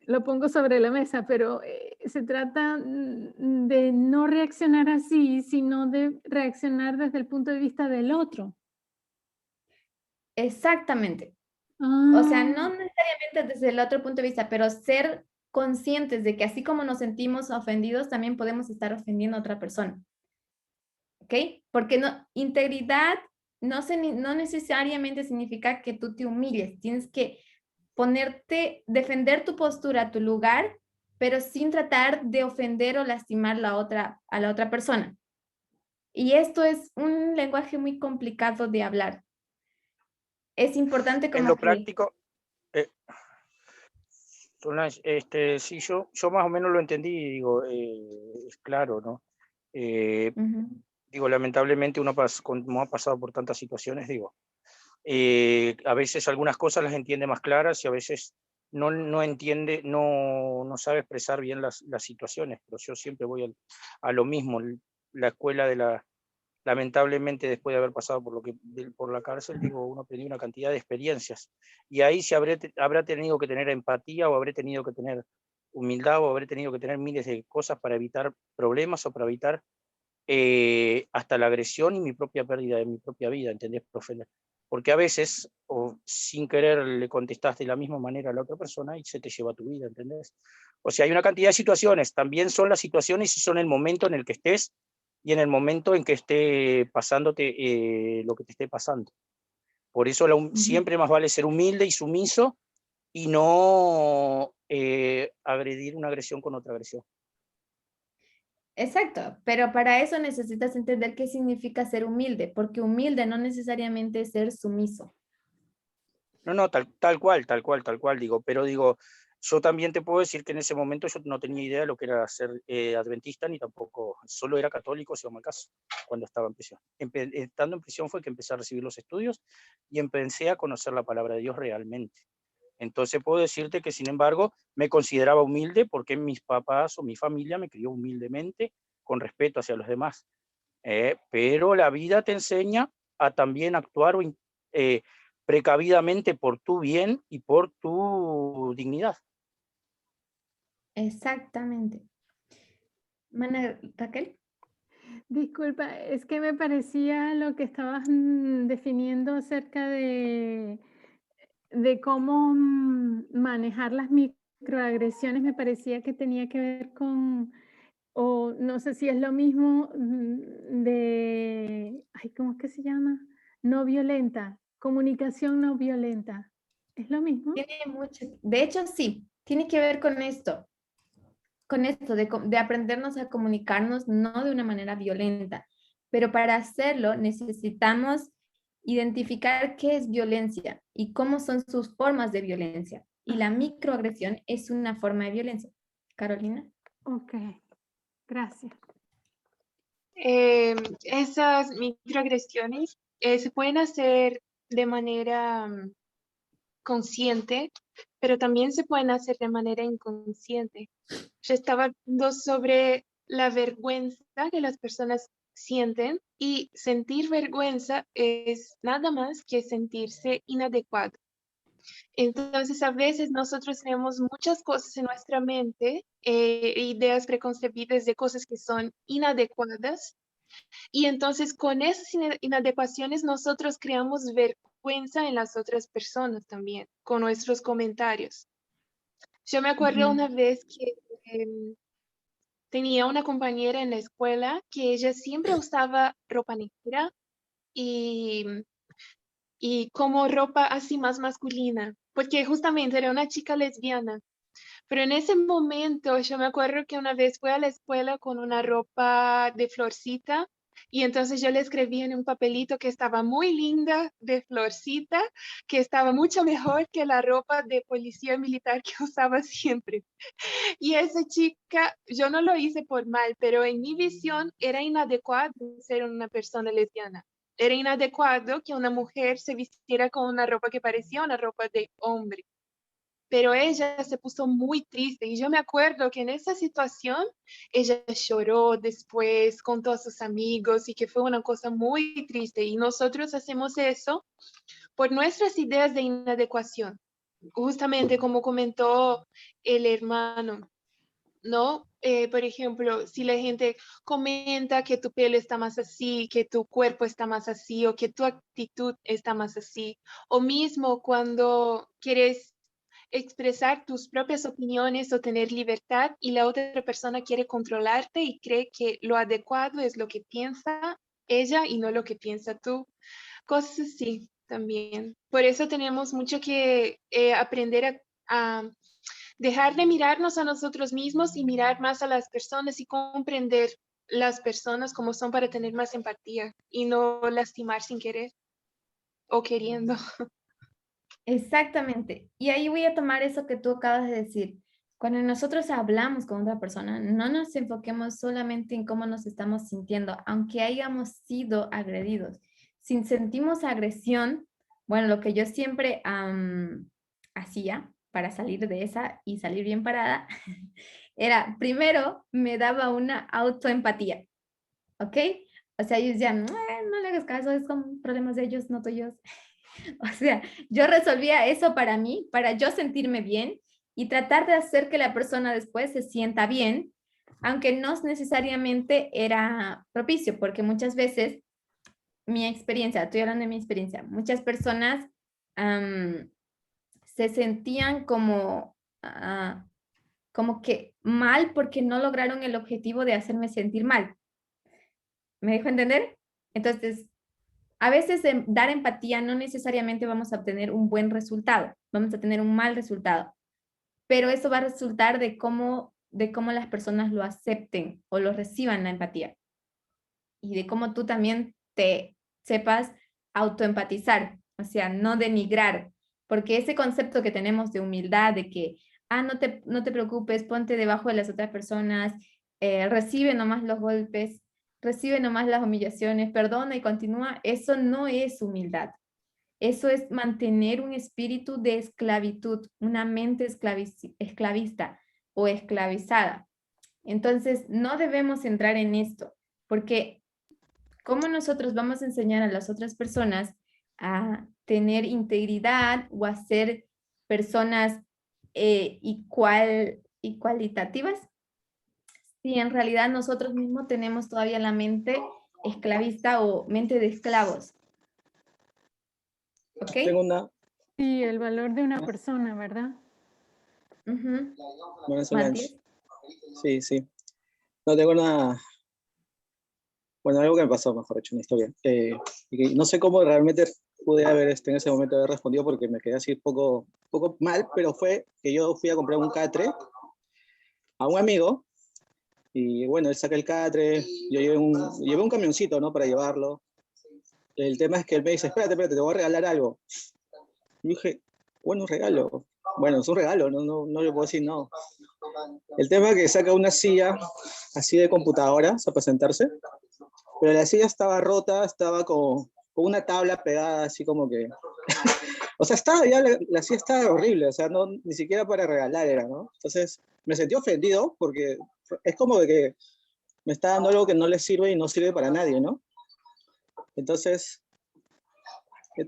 lo pongo sobre la mesa, pero se trata de no reaccionar así, sino de reaccionar desde el punto de vista del otro. Exactamente. O sea, no necesariamente desde el otro punto de vista, pero ser conscientes de que así como nos sentimos ofendidos, también podemos estar ofendiendo a otra persona. ¿Ok? Porque integridad no necesariamente significa que tú te humilles. Tienes que defender tu postura, tu lugar, pero sin tratar de ofender o lastimar a la otra persona. Y esto es un lenguaje muy complicado de hablar. Es importante como en lo práctico, sí, yo más o menos lo entendí y digo, es claro, ¿no? Digo, lamentablemente uno como ha pasado por tantas situaciones, digo, a veces algunas cosas las entiende más claras y a veces no entiende, no sabe expresar bien las situaciones, pero yo siempre voy a lo mismo, la escuela lamentablemente después de haber pasado por la cárcel, digo, uno aprendió una cantidad de experiencias y ahí se habrá tenido que tener empatía o habré tenido que tener humildad o habré tenido que tener miles de cosas para evitar problemas o para evitar hasta la agresión y mi propia pérdida de mi propia vida, ¿entendés, profe? Porque a veces, o sin querer, le contestaste de la misma manera a la otra persona y se te lleva tu vida, ¿entendés? O sea, hay una cantidad de situaciones, también son las situaciones y son el momento en el que estés y en el momento en que esté pasándote lo que te esté pasando. Por eso siempre más vale ser humilde y sumiso y no agredir una agresión con otra agresión. Exacto, pero para eso necesitas entender qué significa ser humilde, porque humilde no necesariamente es ser sumiso. No, tal cual, digo, pero digo, yo también te puedo decir que en ese momento yo no tenía idea de lo que era ser adventista, ni tampoco, solo era católico, si no me caso, cuando estaba en prisión. Estando en prisión fue que empecé a recibir los estudios y empecé a conocer la palabra de Dios realmente. Entonces puedo decirte que, sin embargo, me consideraba humilde porque mis papás o mi familia me crió humildemente, con respeto hacia los demás. Pero la vida te enseña a también actuar precavidamente por tu bien y por tu dignidad. Exactamente. Raquel. Disculpa, es que me parecía lo que estabas definiendo acerca de cómo manejar las microagresiones, me parecía que tenía que ver con, o no sé si es lo mismo ¿cómo es que se llama? No violenta, comunicación no violenta. ¿Es lo mismo? Tiene mucho, de hecho sí, tiene que ver con esto de aprendernos a comunicarnos no de una manera violenta, pero para hacerlo necesitamos identificar qué es violencia y cómo son sus formas de violencia. Y la microagresión es una forma de violencia. Carolina. Ok, gracias. Esas microagresiones se pueden hacer de manera consciente, pero también se pueden hacer de manera inconsciente. Yo estaba hablando sobre la vergüenza que las personas sienten y sentir vergüenza es nada más que sentirse inadecuado. Entonces, a veces nosotros tenemos muchas cosas en nuestra mente, ideas preconcebidas de cosas que son inadecuadas, y entonces con esas inadecuaciones nosotros creamos vergüenza en las otras personas también, con nuestros comentarios. Yo me acuerdo una vez que tenía una compañera en la escuela que ella siempre usaba ropa negra y como ropa así más masculina, porque justamente era una chica lesbiana. Pero en ese momento yo me acuerdo que una vez fui a la escuela con una ropa de florcita y entonces yo le escribí en un papelito que estaba muy linda de florcita, que estaba mucho mejor que la ropa de policía militar que usaba siempre. Y esa chica, yo no lo hice por mal, pero en mi visión era inadecuado ser una persona lesbiana. Era inadecuado que una mujer se vistiera con una ropa que parecía una ropa de hombre. Pero ella se puso muy triste y yo me acuerdo que en esa situación ella lloró después con todos sus amigos y que fue una cosa muy triste y nosotros hacemos eso por nuestras ideas de inadecuación, justamente como comentó el hermano, ¿no? Por ejemplo, si la gente comenta que tu pelo está más así, que tu cuerpo está más así o que tu actitud está más así, o mismo cuando quieres expresar tus propias opiniones o tener libertad y la otra persona quiere controlarte y cree que lo adecuado es lo que piensa ella y no lo que piensa tú. Cosas así también. Por eso tenemos mucho que aprender a dejar de mirarnos a nosotros mismos y mirar más a las personas y comprender las personas como son para tener más empatía y no lastimar sin querer o queriendo. Exactamente. Y ahí voy a tomar eso que tú acabas de decir. Cuando nosotros hablamos con otra persona, no nos enfoquemos solamente en cómo nos estamos sintiendo, aunque hayamos sido agredidos. Si sentimos agresión, bueno, lo que yo siempre hacía para salir de esa y salir bien parada, era primero me daba una autoempatía, ¿ok? O sea, ellos decían, no le hagas caso, es con problemas de ellos, no tuyos. O sea, yo resolvía eso para mí, para yo sentirme bien y tratar de hacer que la persona después se sienta bien, aunque no necesariamente era propicio, porque muchas veces mi experiencia, estoy hablando de mi experiencia, muchas personas se sentían como que mal porque no lograron el objetivo de hacerme sentir mal. ¿Me dejo entender? Entonces, a veces en dar empatía no necesariamente vamos a obtener un buen resultado, vamos a tener un mal resultado, pero eso va a resultar de cómo las personas lo acepten o lo reciban la empatía y de cómo tú también te sepas autoempatizar, o sea, no denigrar, porque ese concepto que tenemos de humildad, de que, no te preocupes, ponte debajo de las otras personas, recibe nomás los golpes, recibe nomás las humillaciones, perdona y continúa, eso no es humildad. Eso es mantener un espíritu de esclavitud, una mente esclavista o esclavizada. Entonces, no debemos entrar en esto, porque ¿cómo nosotros vamos a enseñar a las otras personas a tener integridad o a ser personas igualitativas? Si en realidad nosotros mismos tenemos todavía la mente esclavista o mente de esclavos. ¿Ok? Tengo una... Sí, el valor de una persona, ¿verdad? Matías. Sí, sí. No tengo una... Bueno, algo que me pasó, mejor dicho, una historia. Y no sé cómo realmente pude haber en ese momento haber respondido porque me quedé así poco mal, pero fue que yo fui a comprar un catre a un amigo y bueno, él saca el catre, yo llevé un camioncito, ¿no? Para llevarlo. El tema es que él me dice, espérate, te voy a regalar algo. Y dije, bueno, un regalo. Bueno, es un regalo, no le puedo decir no. El tema es que saca una silla así de computadora para sentarse, pero la silla estaba rota, estaba con una tabla pegada así como que... o sea, la silla estaba horrible, o sea, ni siquiera para regalar era, ¿no? Entonces me sentí ofendido porque es como de que me está dando algo que no le sirve y no sirve para nadie, ¿no? Entonces ¿qué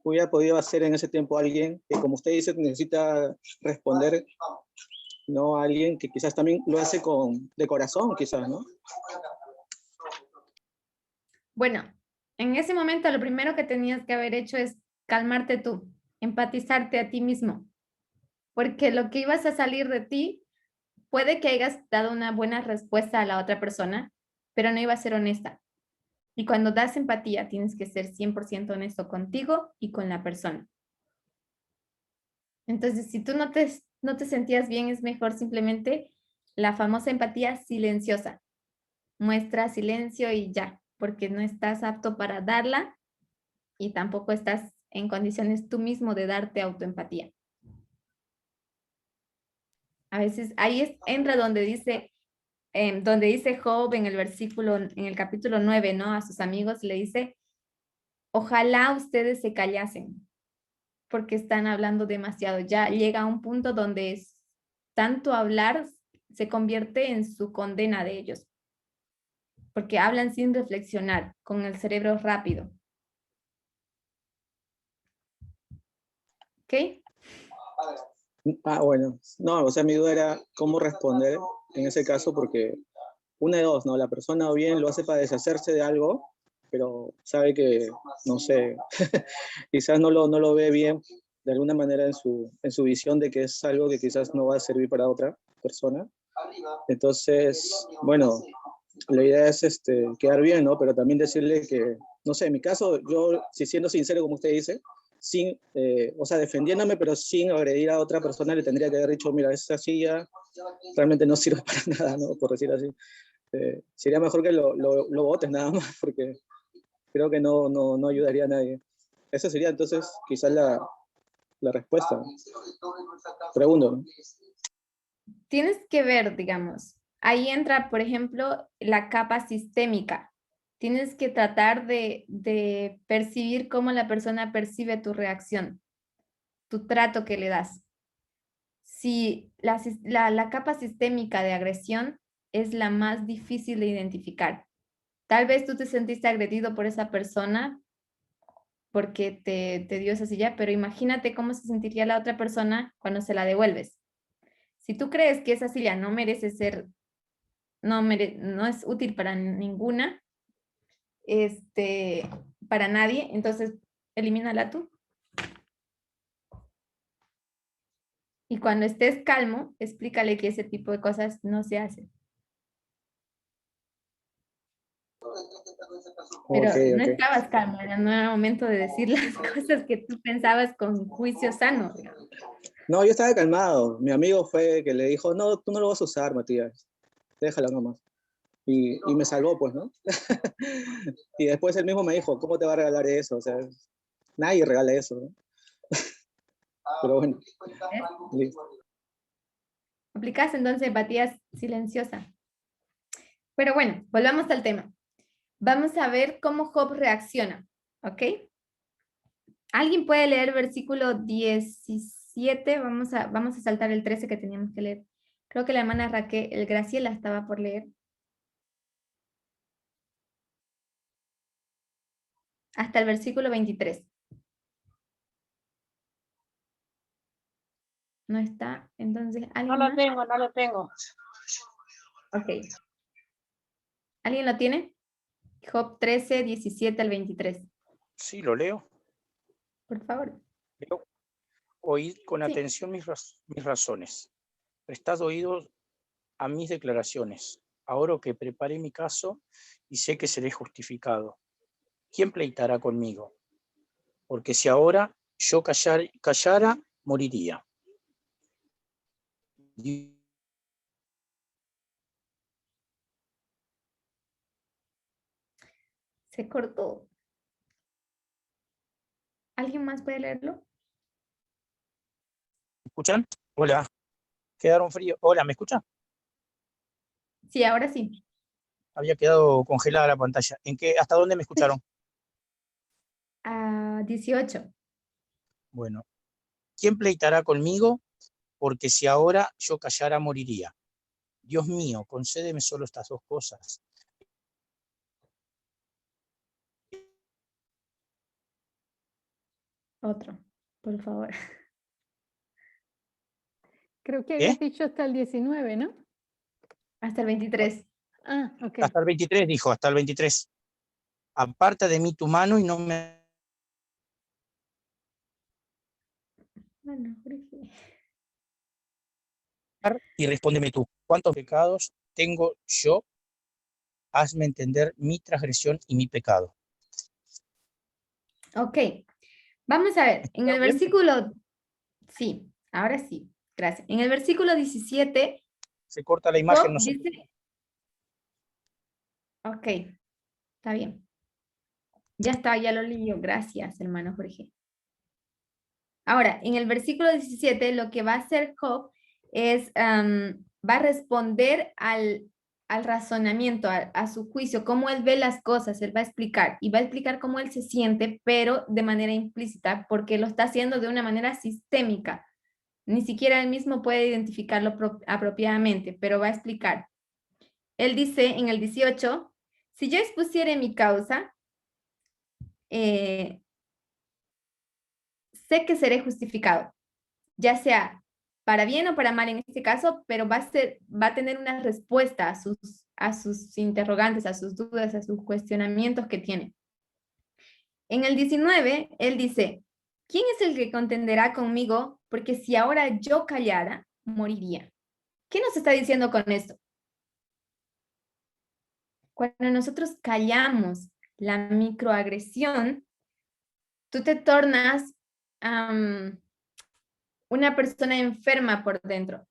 hubiera podido hacer en ese tiempo alguien que, como usted dice, necesita responder, no a alguien que quizás también lo hace de corazón, quizás, ¿no? Bueno, En ese momento lo primero que tenías que haber hecho es calmarte tú, empatizarte a ti mismo, porque lo que ibas a salir de ti, puede que hayas dado una buena respuesta a la otra persona, pero no iba a ser honesta. Y cuando das empatía, tienes que ser 100% honesto contigo y con la persona. Entonces, si tú no te sentías bien, es mejor simplemente la famosa empatía silenciosa. Muestra silencio y ya, porque no estás apto para darla y tampoco estás en condiciones tú mismo de darte autoempatía. A veces ahí entra donde dice Job en el versículo, en el capítulo 9, ¿no? A sus amigos le dice, ojalá ustedes se callasen, porque están hablando demasiado. Ya llega a un punto donde tanto hablar se convierte en su condena de ellos, porque hablan sin reflexionar, con el cerebro rápido. ¿Ok? Bueno, no, o sea, mi duda era cómo responder en ese caso, porque una de dos, ¿no? La persona o bien lo hace para deshacerse de algo, pero sabe que, no sé, quizás no lo ve bien de alguna manera en su visión de que es algo que quizás no va a servir para otra persona. Entonces, bueno, la idea es quedar bien, ¿no? Pero también decirle que, no sé, en mi caso, yo, si siendo sincero, como usted dice, sin, o sea, defendiéndome, pero sin agredir a otra persona, le tendría que haber dicho, mira, esta silla realmente no sirve para nada, ¿no? Por decir así. Sería mejor que lo botes nada más, porque creo que no ayudaría a nadie. Esa sería entonces quizás la respuesta. Pregunto, ¿no? Tienes que ver, digamos, ahí entra, por ejemplo, la capa sistémica. Tienes que tratar de percibir cómo la persona percibe tu reacción, tu trato que le das. Si la capa sistémica de agresión es la más difícil de identificar. Tal vez tú te sentiste agredido por esa persona porque te dio esa silla, pero imagínate cómo se sentiría la otra persona cuando se la devuelves. Si tú crees que esa silla no merece ser, no es útil para ninguna, para nadie, entonces elimínala tú. Y cuando estés calmo, explícale que ese tipo de cosas no se hacen. Pero no estabas calmo, no era momento de decir las cosas que tú pensabas con juicio sano. No, yo estaba calmado. Mi amigo fue que le dijo, no, tú no lo vas a usar, Matías. Déjalo nomás. Y me salvó, pues, ¿no? Y después él mismo me dijo, ¿cómo te va a regalar eso? O sea, nadie regala eso, ¿no? Pero bueno. Aplicas entonces empatía silenciosa. Pero bueno, volvamos al tema. Vamos a ver cómo Job reacciona, ¿ok? ¿Alguien puede leer versículo 17? Vamos a saltar el 13 que teníamos que leer. Creo que la hermana Graciela estaba por leer. Hasta el versículo 23. ¿No está? Entonces, ¿alguien más? No lo tengo. Ok. ¿Alguien lo tiene? Job 13, 17 al 23. Sí, lo leo. Por favor. Leo. Oíd con Sí. atención mis razones. Prestad oídos a mis declaraciones. Ahora que preparé mi caso y sé que seré justificado. ¿Quién pleitará conmigo? Porque si ahora yo callara, moriría. Se cortó. ¿Alguien más puede leerlo? ¿Me escuchan? Hola. Quedaron fríos. Hola, ¿me escuchan? Sí, ahora sí. Había quedado congelada la pantalla. ¿Hasta dónde me escucharon? 18. Bueno. ¿Quién pleitará conmigo? Porque si ahora yo callara, moriría. Dios mío, concédeme solo estas dos cosas. Otro, por favor. Creo que habías dicho hasta el 19, ¿no? Hasta el 23. Ah, ok. Hasta el 23, dijo, hasta el 23. aparta de mí tu mano y no me... Bueno, Jorge. Y respóndeme tú, ¿cuántos pecados tengo yo? Hazme entender mi transgresión y mi pecado. Ok, vamos a ver, en el bien? versículo, sí, ahora sí, gracias. En el versículo 17, Se corta la imagen, Job no sé. dice, ok, está bien. Ya está, ya lo leí yo, gracias, hermano Jorge. Ahora, en el versículo 17, lo que va a hacer Job es, va a responder al razonamiento, a su juicio, cómo él ve las cosas, él va a explicar, y va a explicar cómo él se siente, pero de manera implícita, porque lo está haciendo de una manera sistémica. Ni siquiera él mismo puede identificarlo apropiadamente, pero va a explicar. Él dice en el 18, si yo expusiere mi causa, sé que seré justificado, ya sea para bien o para mal en este caso, pero va a tener una respuesta a sus interrogantes, a sus dudas, a sus cuestionamientos que tiene. En el 19, él dice, ¿quién es el que contenderá conmigo? Porque si ahora yo callara, moriría. ¿Qué nos está diciendo con esto? Cuando nosotros callamos la microagresión, tú te tornas una persona enferma por dentro,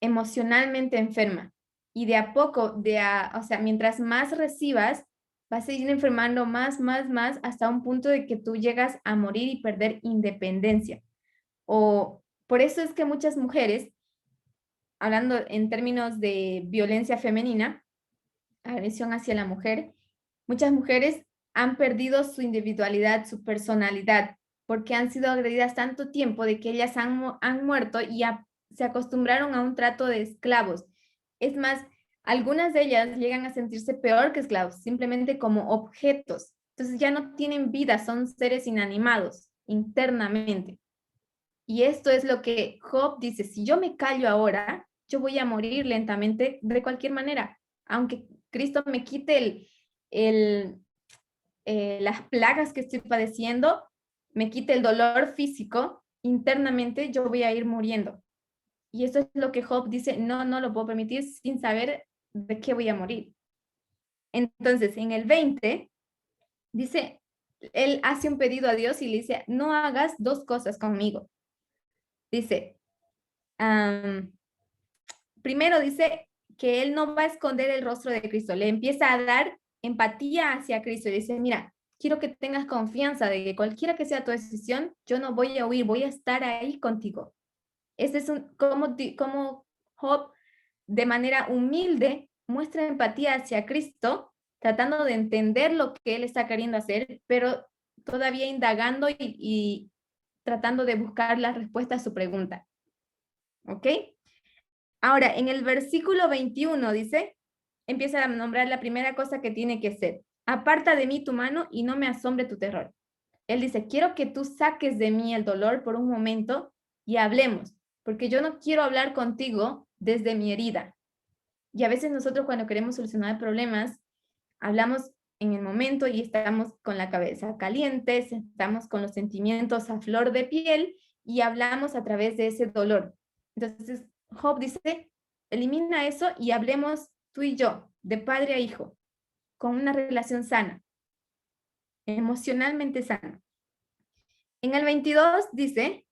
emocionalmente enferma. Y de a poco, o sea, mientras más recibas, vas a ir enfermando más, hasta un punto de que tú llegas a morir y perder independencia. O por eso es que muchas mujeres, hablando en términos de violencia femenina, agresión hacia la mujer, muchas mujeres han perdido su individualidad, su personalidad, porque han sido agredidas tanto tiempo de que ellas han muerto y se acostumbraron a un trato de esclavos. Es más, algunas de ellas llegan a sentirse peor que esclavos, simplemente como objetos. Entonces ya no tienen vida, son seres inanimados internamente. Y esto es lo que Job dice, si yo me callo ahora, yo voy a morir lentamente de cualquier manera, aunque Cristo me quite las plagas que estoy padeciendo, me quite el dolor físico, internamente yo voy a ir muriendo. Y eso es lo que Job dice, no lo puedo permitir sin saber de qué voy a morir. Entonces, en el 20, dice, él hace un pedido a Dios y le dice, no hagas dos cosas conmigo. Dice, primero dice que él no va a esconder el rostro de Cristo, le empieza a dar empatía hacia Cristo y dice, mira, quiero que tengas confianza de que cualquiera que sea tu decisión, yo no voy a huir, voy a estar ahí contigo. Este es como Job de manera humilde muestra empatía hacia Cristo, tratando de entender lo que él está queriendo hacer, pero todavía indagando y tratando de buscar la respuesta a su pregunta. ¿Ok? Ahora, en el versículo 21 dice, empieza a nombrar la primera cosa que tiene que ser. Aparta de mí tu mano y no me asombre tu terror. Él dice, quiero que tú saques de mí el dolor por un momento y hablemos, porque yo no quiero hablar contigo desde mi herida. Y a veces nosotros cuando queremos solucionar problemas, hablamos en el momento y estamos con la cabeza caliente, estamos con los sentimientos a flor de piel y hablamos a través de ese dolor. Entonces, Job dice, elimina eso y hablemos tú y yo, de padre a hijo, con una relación sana, emocionalmente sana. En el 22 dice,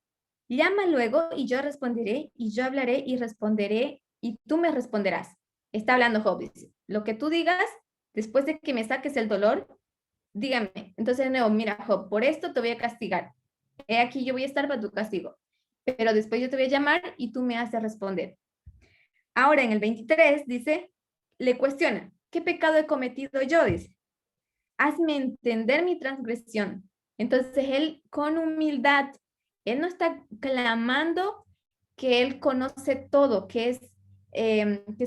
llama luego y yo responderé, y yo hablaré y responderé, y tú me responderás. Está hablando Job, dice, lo que tú digas, después de que me saques el dolor, dígame. Entonces, de nuevo, mira, Job, por esto te voy a castigar. He aquí, yo voy a estar para tu castigo. Pero después yo te voy a llamar y tú me has de responder. Ahora, en el 23, dice, le cuestiona, ¿qué pecado he cometido yo? Dice, hazme entender mi transgresión. Entonces, él con humildad, él no está clamando que él conoce todo, que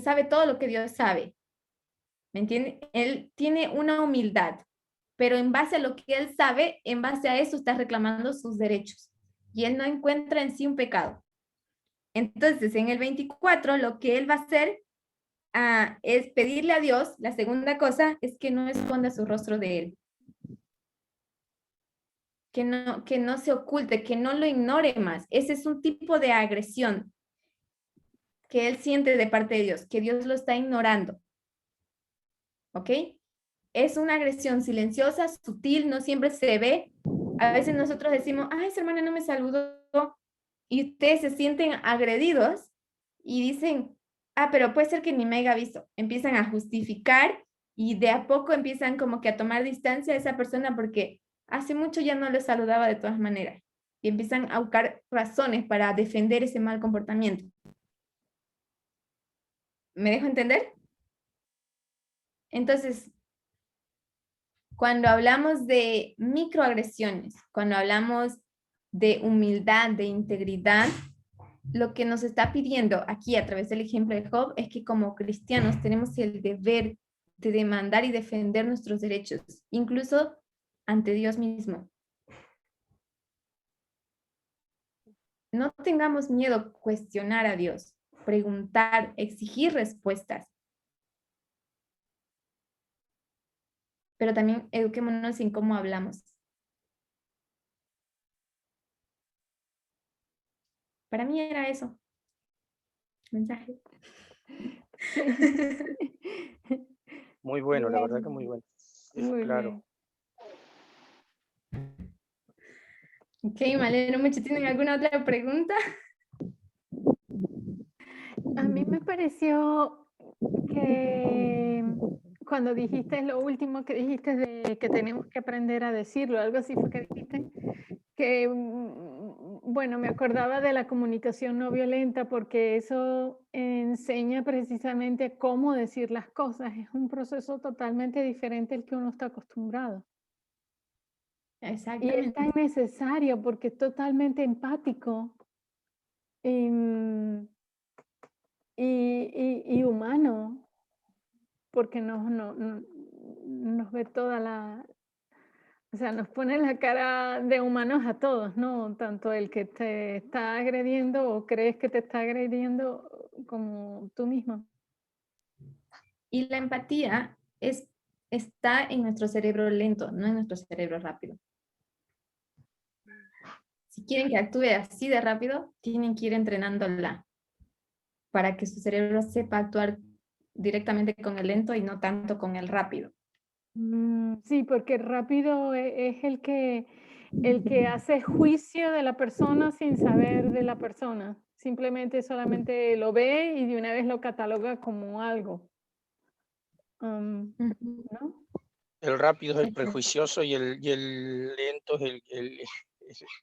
sabe todo lo que Dios sabe. ¿Me entiende? Él tiene una humildad, pero en base a lo que él sabe, en base a eso está reclamando sus derechos. Y él no encuentra en sí un pecado. Entonces, en el 24, lo que él va a hacer, es pedirle a Dios, la segunda cosa es que no esconda su rostro de Él. Que no se oculte, que no lo ignore más. Ese es un tipo de agresión que Él siente de parte de Dios, que Dios lo está ignorando. ¿Ok? Es una agresión silenciosa, sutil, no siempre se ve. A veces nosotros decimos, ay, esa hermana no me saludó, y ustedes se sienten agredidos y dicen, ah, pero puede ser que ni me haya visto. Empiezan a justificar y de a poco empiezan como que a tomar distancia de esa persona porque hace mucho ya no lo saludaba de todas maneras. Y empiezan a buscar razones para defender ese mal comportamiento. ¿Me dejo entender? Entonces, cuando hablamos de microagresiones, cuando hablamos de humildad, de integridad, lo que nos está pidiendo aquí a través del ejemplo de Job es que como cristianos tenemos el deber de demandar y defender nuestros derechos, incluso ante Dios mismo. No tengamos miedo a cuestionar a Dios, preguntar, exigir respuestas. Pero también eduquémonos en cómo hablamos. Para mí era eso. Mensaje. Muy bueno, la verdad que muy bueno. Muy Claro. bien. Ok, me alegro mucho. ¿Tienen alguna otra pregunta? A mí me pareció que cuando dijiste lo último que dijiste de que tenemos que aprender a decirlo, algo así fue que dijiste, que bueno, me acordaba de la comunicación no violenta porque eso enseña precisamente cómo decir las cosas. Es un proceso totalmente diferente al que uno está acostumbrado. Y es Exactamente. tan necesario porque es totalmente empático y humano, porque nos ve toda la, o sea, nos pone la cara de humanos a todos, ¿no? Tanto el que te está agrediendo o crees que te está agrediendo como tú mismo. Y la empatía está en nuestro cerebro lento, no en nuestro cerebro rápido. Si quieren que actúe así de rápido, tienen que ir entrenándola para que su cerebro sepa actuar directamente con el lento y no tanto con el rápido. Sí, porque rápido es el que hace juicio de la persona sin saber de la persona. Simplemente solamente lo ve y de una vez lo cataloga como algo. ¿No? El rápido es el prejuicioso y el lento es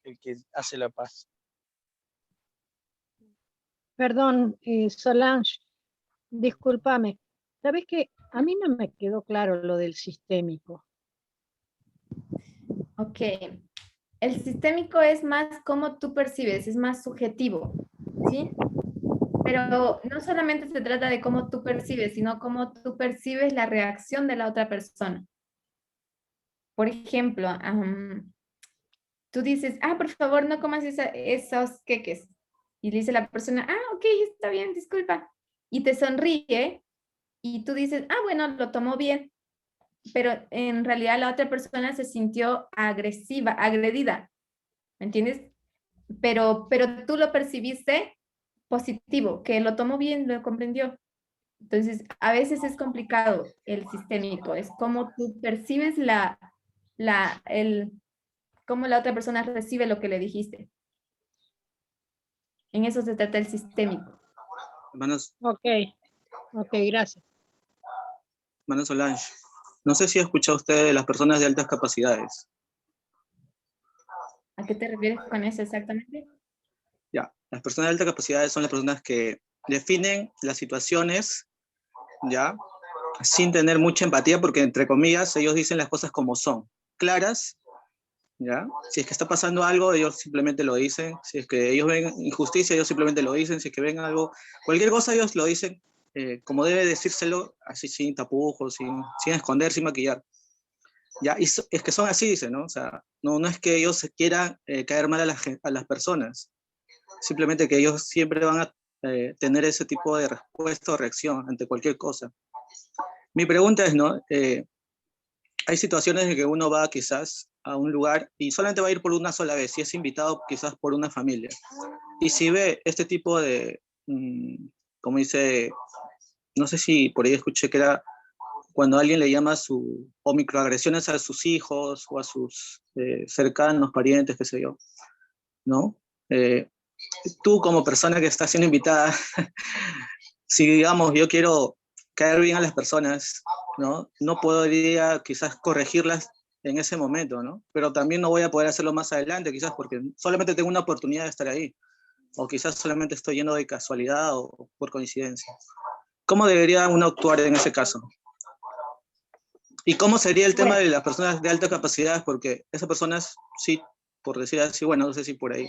el que hace la paz. Perdón, Solange, discúlpame. ¿Sabes qué? A mí no me quedó claro lo del sistémico. Ok. El sistémico es más cómo tú percibes, es más subjetivo, ¿sí? Pero no solamente se trata de cómo tú percibes, sino cómo tú percibes la reacción de la otra persona. Por ejemplo, tú dices, por favor, no comas esos queques. Y le dice la persona, ok, está bien, disculpa. Y te sonríe y tú dices, bueno, lo tomó bien. Pero en realidad la otra persona se sintió agresiva, agredida. ¿Me entiendes? Pero tú lo percibiste positivo, que lo tomó bien, lo comprendió. Entonces, a veces es complicado el sistémico, es cómo tú percibes cómo la otra persona recibe lo que le dijiste. En eso se trata el sistémico. Hermanos, Ok, gracias. hermana Solange, no sé si ha escuchado usted de las personas de altas capacidades. ¿A qué te refieres con eso exactamente? Ya, las personas de alta capacidad son las personas que definen las situaciones, ya, sin tener mucha empatía, porque entre comillas ellos dicen las cosas como son, claras, ya. Si es que está pasando algo, ellos simplemente lo dicen. Si es que ellos ven injusticia, ellos simplemente lo dicen. Si es que ven algo, cualquier cosa, ellos lo dicen como debe decírselo, así sin tapujos, sin esconder, sin maquillar. Ya, y es que son así, dicen, ¿no? O sea, no es que ellos quieran caer mal a las personas. Simplemente que ellos siempre van tener ese tipo de respuesta o reacción ante cualquier cosa. Mi pregunta es, ¿no? Hay situaciones en que uno va quizás a un lugar y solamente va a ir por una sola vez, si es invitado quizás por una familia. Y si ve este tipo de, como dice, no sé si por ahí escuché que era cuando alguien le llama o microagresiones a sus hijos o a sus cercanos, parientes, qué sé yo, ¿no? Tú como persona que está siendo invitada, si digamos yo quiero caer bien a las personas, ¿no? No podría quizás corregirlas en ese momento, ¿no? Pero también no voy a poder hacerlo más adelante, quizás porque solamente tengo una oportunidad de estar ahí, o quizás solamente estoy yendo de casualidad o por coincidencia. ¿Cómo debería uno actuar en ese caso? ¿Y cómo sería el tema de las personas de alta capacidad? Porque esas personas, sí, por decir así, bueno, no sé si por ahí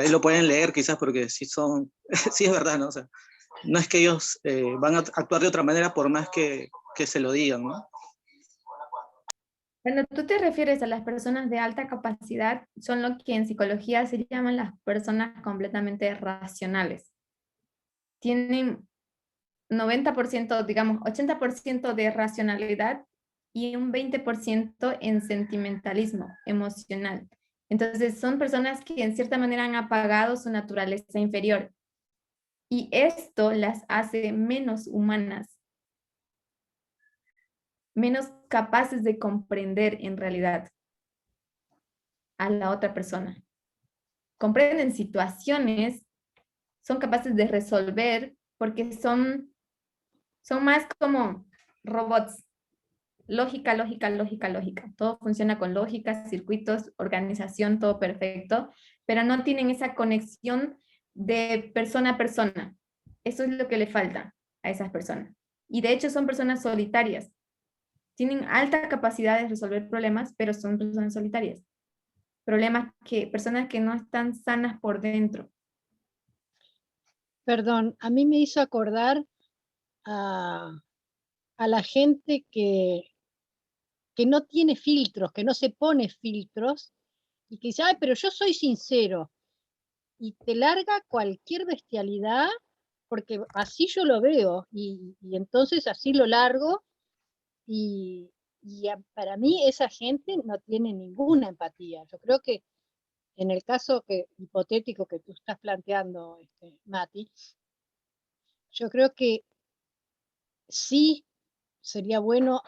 lo pueden leer quizás porque sí son, sí es verdad, ¿no? O sea, no es que ellos van a actuar de otra manera por más que se lo digan, ¿no? Cuando tú te refieres a las personas de alta capacidad, son lo que en psicología se llaman las personas completamente racionales. Tienen 90%, digamos, 80% de racionalidad y un 20% en sentimentalismo emocional. Entonces, son personas que en cierta manera han apagado su naturaleza inferior. Y esto las hace menos humanas, menos capaces de comprender en realidad a la otra persona. Comprenden situaciones, son capaces de resolver porque son más como robots. Lógica, lógica, lógica, lógica. Todo funciona con lógica, circuitos, organización, todo perfecto, pero no tienen esa conexión de persona a persona. Eso es lo que le falta a esas personas. Y de hecho son personas solitarias. Tienen alta capacidad de resolver problemas, pero son personas solitarias. Personas que no están sanas por dentro. Perdón, a mí me hizo acordar a la gente que no tiene filtros, que no se pone filtros, y que dice, ay, pero yo soy sincero, y te larga cualquier bestialidad, porque así yo lo veo, y entonces así lo largo, y para mí esa gente no tiene ninguna empatía. Yo creo que en el caso hipotético que tú estás planteando, Mati, yo creo que sí sería bueno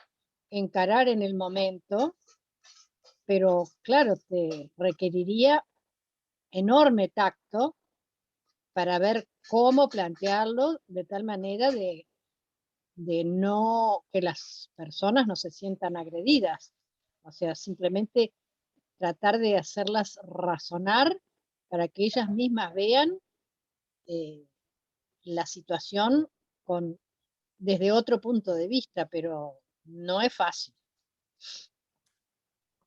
encarar en el momento, pero claro, te requeriría enorme tacto para ver cómo plantearlo de tal manera de no que las personas no se sientan agredidas. O sea, simplemente tratar de hacerlas razonar para que ellas mismas vean la situación desde otro punto de vista, pero no es fácil.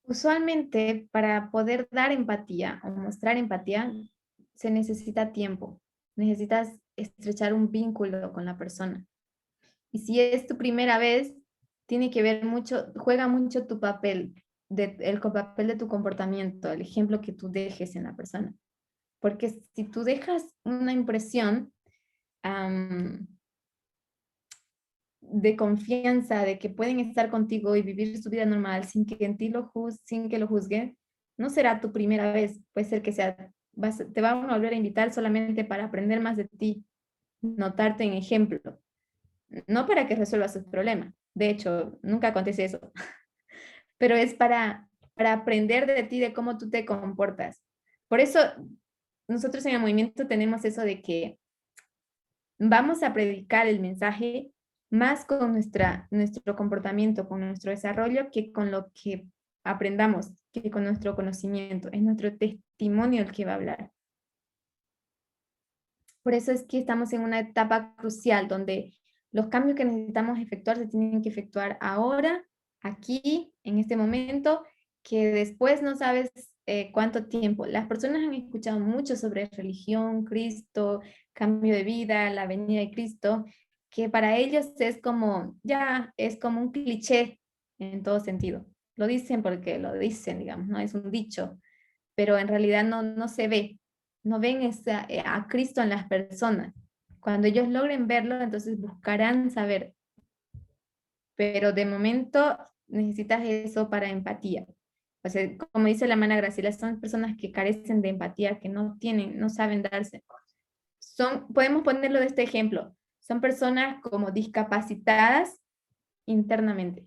Usualmente, para poder dar empatía o mostrar empatía, se necesita tiempo. Necesitas estrechar un vínculo con la persona. Y si es tu primera vez, tiene que ver mucho, juega mucho tu papel, el papel de tu comportamiento, el ejemplo que tú dejes en la persona. Porque si tú dejas una impresión de confianza, de que pueden estar contigo y vivir su vida normal sin que en ti sin que lo juzguen, no será tu primera vez. Puede ser que te van a volver a invitar solamente para aprender más de ti, notarte en ejemplo, no para que resuelvas sus problemas. De hecho, nunca acontece eso, pero es para aprender de ti, de cómo tú te comportas. Por eso, nosotros en el movimiento tenemos eso de que vamos a predicar el mensaje más con nuestro comportamiento, con nuestro desarrollo, que con lo que aprendamos, que con nuestro conocimiento. Es nuestro testimonio el que va a hablar. Por eso es que estamos en una etapa crucial donde los cambios que necesitamos efectuar se tienen que efectuar ahora, aquí, en este momento, que después no sabes cuánto tiempo. Las personas han escuchado mucho sobre religión, Cristo, cambio de vida, la venida de Cristo, que para ellos es como un cliché en todo sentido. Lo dicen porque lo dicen, digamos, no es un dicho, pero en realidad no se ve. no ven a Cristo en las personas. Cuando ellos logren verlo, entonces buscarán saber. Pero de momento necesitas eso para empatía. O sea, como dice la hermana Graciela, son personas que carecen de empatía, que no tienen, no saben darse. Podemos ponerlo de este ejemplo. Son personas como discapacitadas internamente.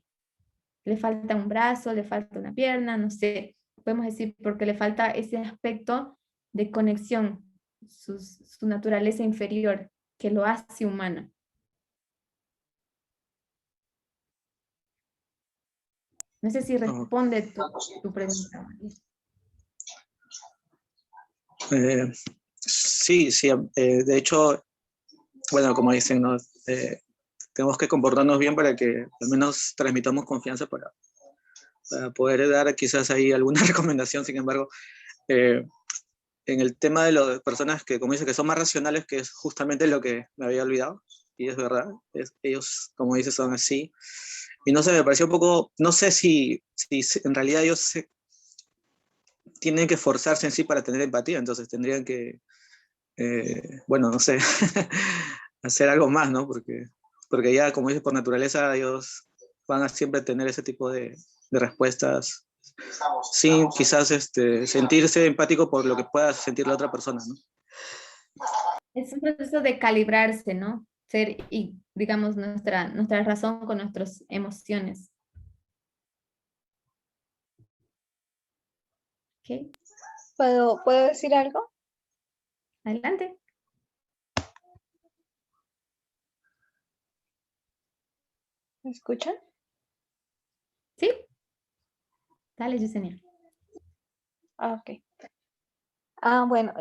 Le falta un brazo, le falta una pierna, no sé. Podemos decir porque le falta ese aspecto de conexión, su naturaleza inferior, que lo hace humano. No sé si responde tu pregunta. Sí, de hecho, bueno, como dicen, ¿no? Tenemos que comportarnos bien para que al menos transmitamos confianza para poder dar quizás ahí alguna recomendación. Sin embargo, en el tema de las personas que, como dice, que son más racionales, que es justamente lo que me había olvidado, y es verdad, ellos, como dice, son así. Y no sé, me pareció un poco, no sé si en realidad ellos tienen que forzarse en sí para tener empatía, entonces tendrían que, bueno, no sé, hacer algo más, ¿no? Porque ya, como dices, por naturaleza ellos van a siempre tener ese tipo de respuestas sin quizás sentirse empático por lo que pueda sentir la otra persona, ¿no? Es un proceso de calibrarse, ¿no? Ser, y digamos, nuestra razón con nuestras emociones. ¿Ok? ¿Puedo decir algo? Adelante. ¿Me escuchan? Sí. Dale, Yesenia. Ok. Bueno,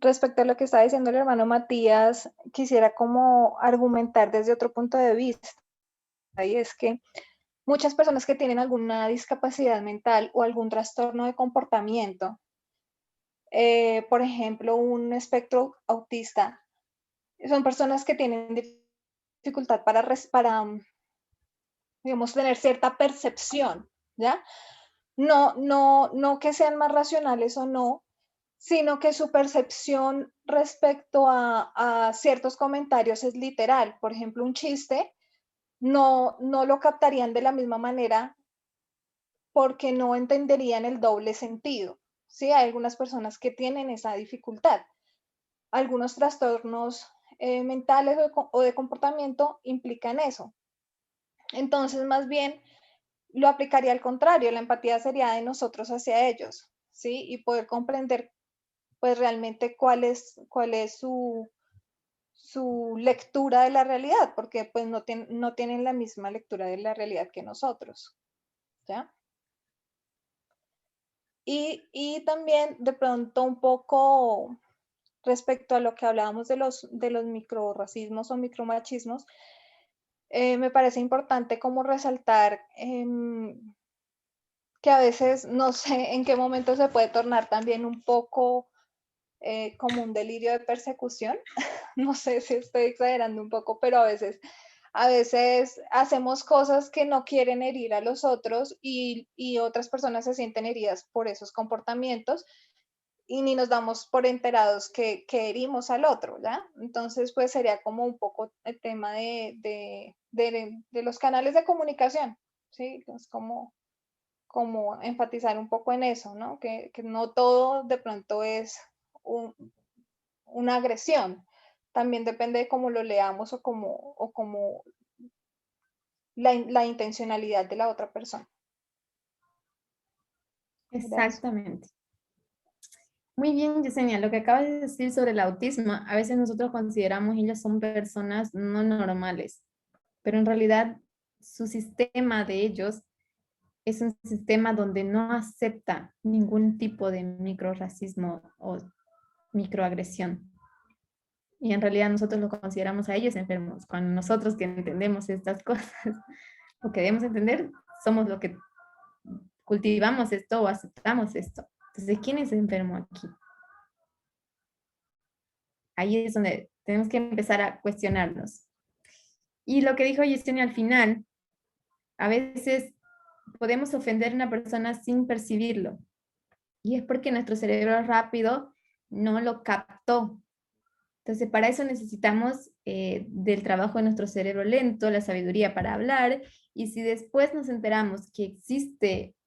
respecto a lo que estaba diciendo el hermano Matías, quisiera como argumentar desde otro punto de vista. Y es que muchas personas que tienen alguna discapacidad mental o algún trastorno de comportamiento, por ejemplo, un espectro autista, son personas que tienen dificultad para digamos, tener cierta percepción, ¿ya? No que sean más racionales o no, sino que su percepción respecto a ciertos comentarios es literal. Por ejemplo, un chiste no lo captarían de la misma manera porque no entenderían el doble sentido. ¿Sí? Hay algunas personas que tienen esa dificultad. Algunos trastornos mentales o de comportamiento implican eso. Entonces, más bien, lo aplicaría al contrario, la empatía sería de nosotros hacia ellos, ¿sí? Y poder comprender, pues, realmente cuál es su lectura de la realidad, porque, pues, no tienen la misma lectura de la realidad que nosotros, ¿ya? Y también, de pronto, un poco respecto a lo que hablábamos de los microracismos o micromachismos, me parece importante como resaltar que a veces no sé en qué momento se puede tornar también un poco como un delirio de persecución. No sé si estoy exagerando un poco, pero a veces hacemos cosas que no quieren herir a los otros y otras personas se sienten heridas por esos comportamientos y ni nos damos por enterados que herimos al otro, ¿ya? Entonces, pues sería como un poco el tema de los canales de comunicación, ¿sí? Es como enfatizar un poco en eso, ¿no? Que no todo de pronto es una agresión. También depende de cómo lo leamos o como la intencionalidad de la otra persona. Exactamente. Muy bien, Yesenia, lo que acabas de decir sobre el autismo, a veces nosotros consideramos ellas son personas no normales, pero en realidad su sistema de ellos es un sistema donde no acepta ningún tipo de microrracismo o microagresión. Y en realidad nosotros lo consideramos a ellos enfermos. Cuando nosotros que entendemos estas cosas, o que debemos entender, somos lo que cultivamos esto o aceptamos esto. Entonces, ¿quién es enfermo aquí? Ahí es donde tenemos que empezar a cuestionarnos. Y lo que dijo Yesenia al final, a veces podemos ofender a una persona sin percibirlo. Y es porque nuestro cerebro rápido no lo captó. Entonces, para eso necesitamos del trabajo de nuestro cerebro lento, la sabiduría para hablar, y si después nos enteramos que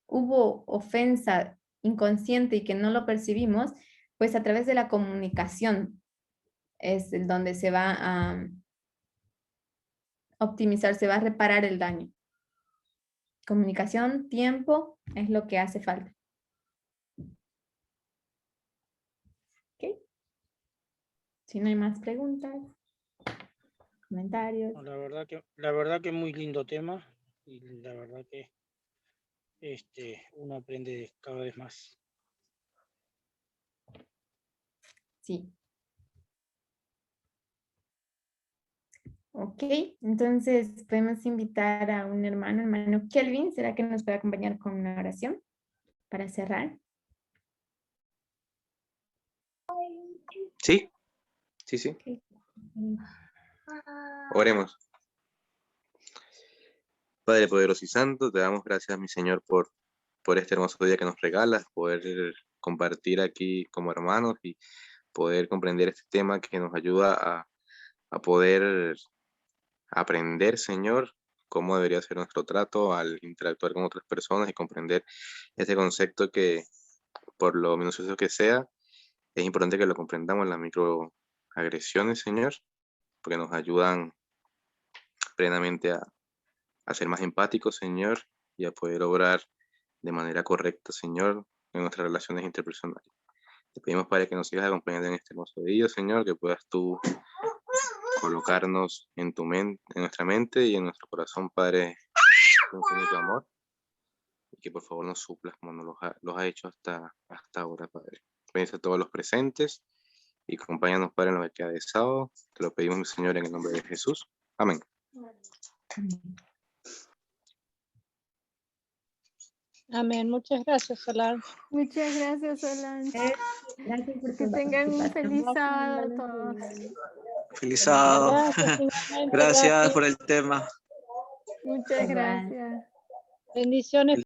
hubo ofensa inconsciente y que no lo percibimos, pues a través de la comunicación es donde se va a optimizar, se va a reparar el daño. Comunicación, tiempo, es lo que hace falta. ¿Ok? Si no hay más preguntas, comentarios. No, la verdad que muy lindo tema y la verdad que uno aprende cada vez más. Sí. Ok, entonces podemos invitar a un hermano Kelvin. ¿Será que nos puede acompañar con una oración para cerrar? Sí. Okay. Oremos. Padre poderoso y santo, te damos gracias, mi Señor, por este hermoso día que nos regalas, poder compartir aquí como hermanos y poder comprender este tema que nos ayuda a poder aprender, Señor, cómo debería ser nuestro trato al interactuar con otras personas y comprender este concepto que, por lo minucioso que sea, es importante que lo comprendamos, las microagresiones, Señor, porque nos ayudan plenamente a ser más empáticos, Señor, y a poder obrar de manera correcta, Señor, en nuestras relaciones interpersonales. Te pedimos, Padre, que nos sigas acompañando en este hermoso día, Señor, que puedas tú colocarnos en nuestra mente y en nuestro corazón, Padre, con infinito amor, y que por favor nos suplas como nos los ha hecho hasta ahora, Padre. Bendice a todos los presentes y acompáñanos, Padre, en lo que queda de sábado. Te lo pedimos, mi Señor, en el nombre de Jesús. Amén. Amén. Muchas gracias, Solange. Muchas gracias, Solange. Gracias por Que tu tengan un participación. feliz sábado todos. Feliz sábado. Gracias, igualmente, Gracias Rafi. por el tema. Muchas Igual. gracias. Bendiciones.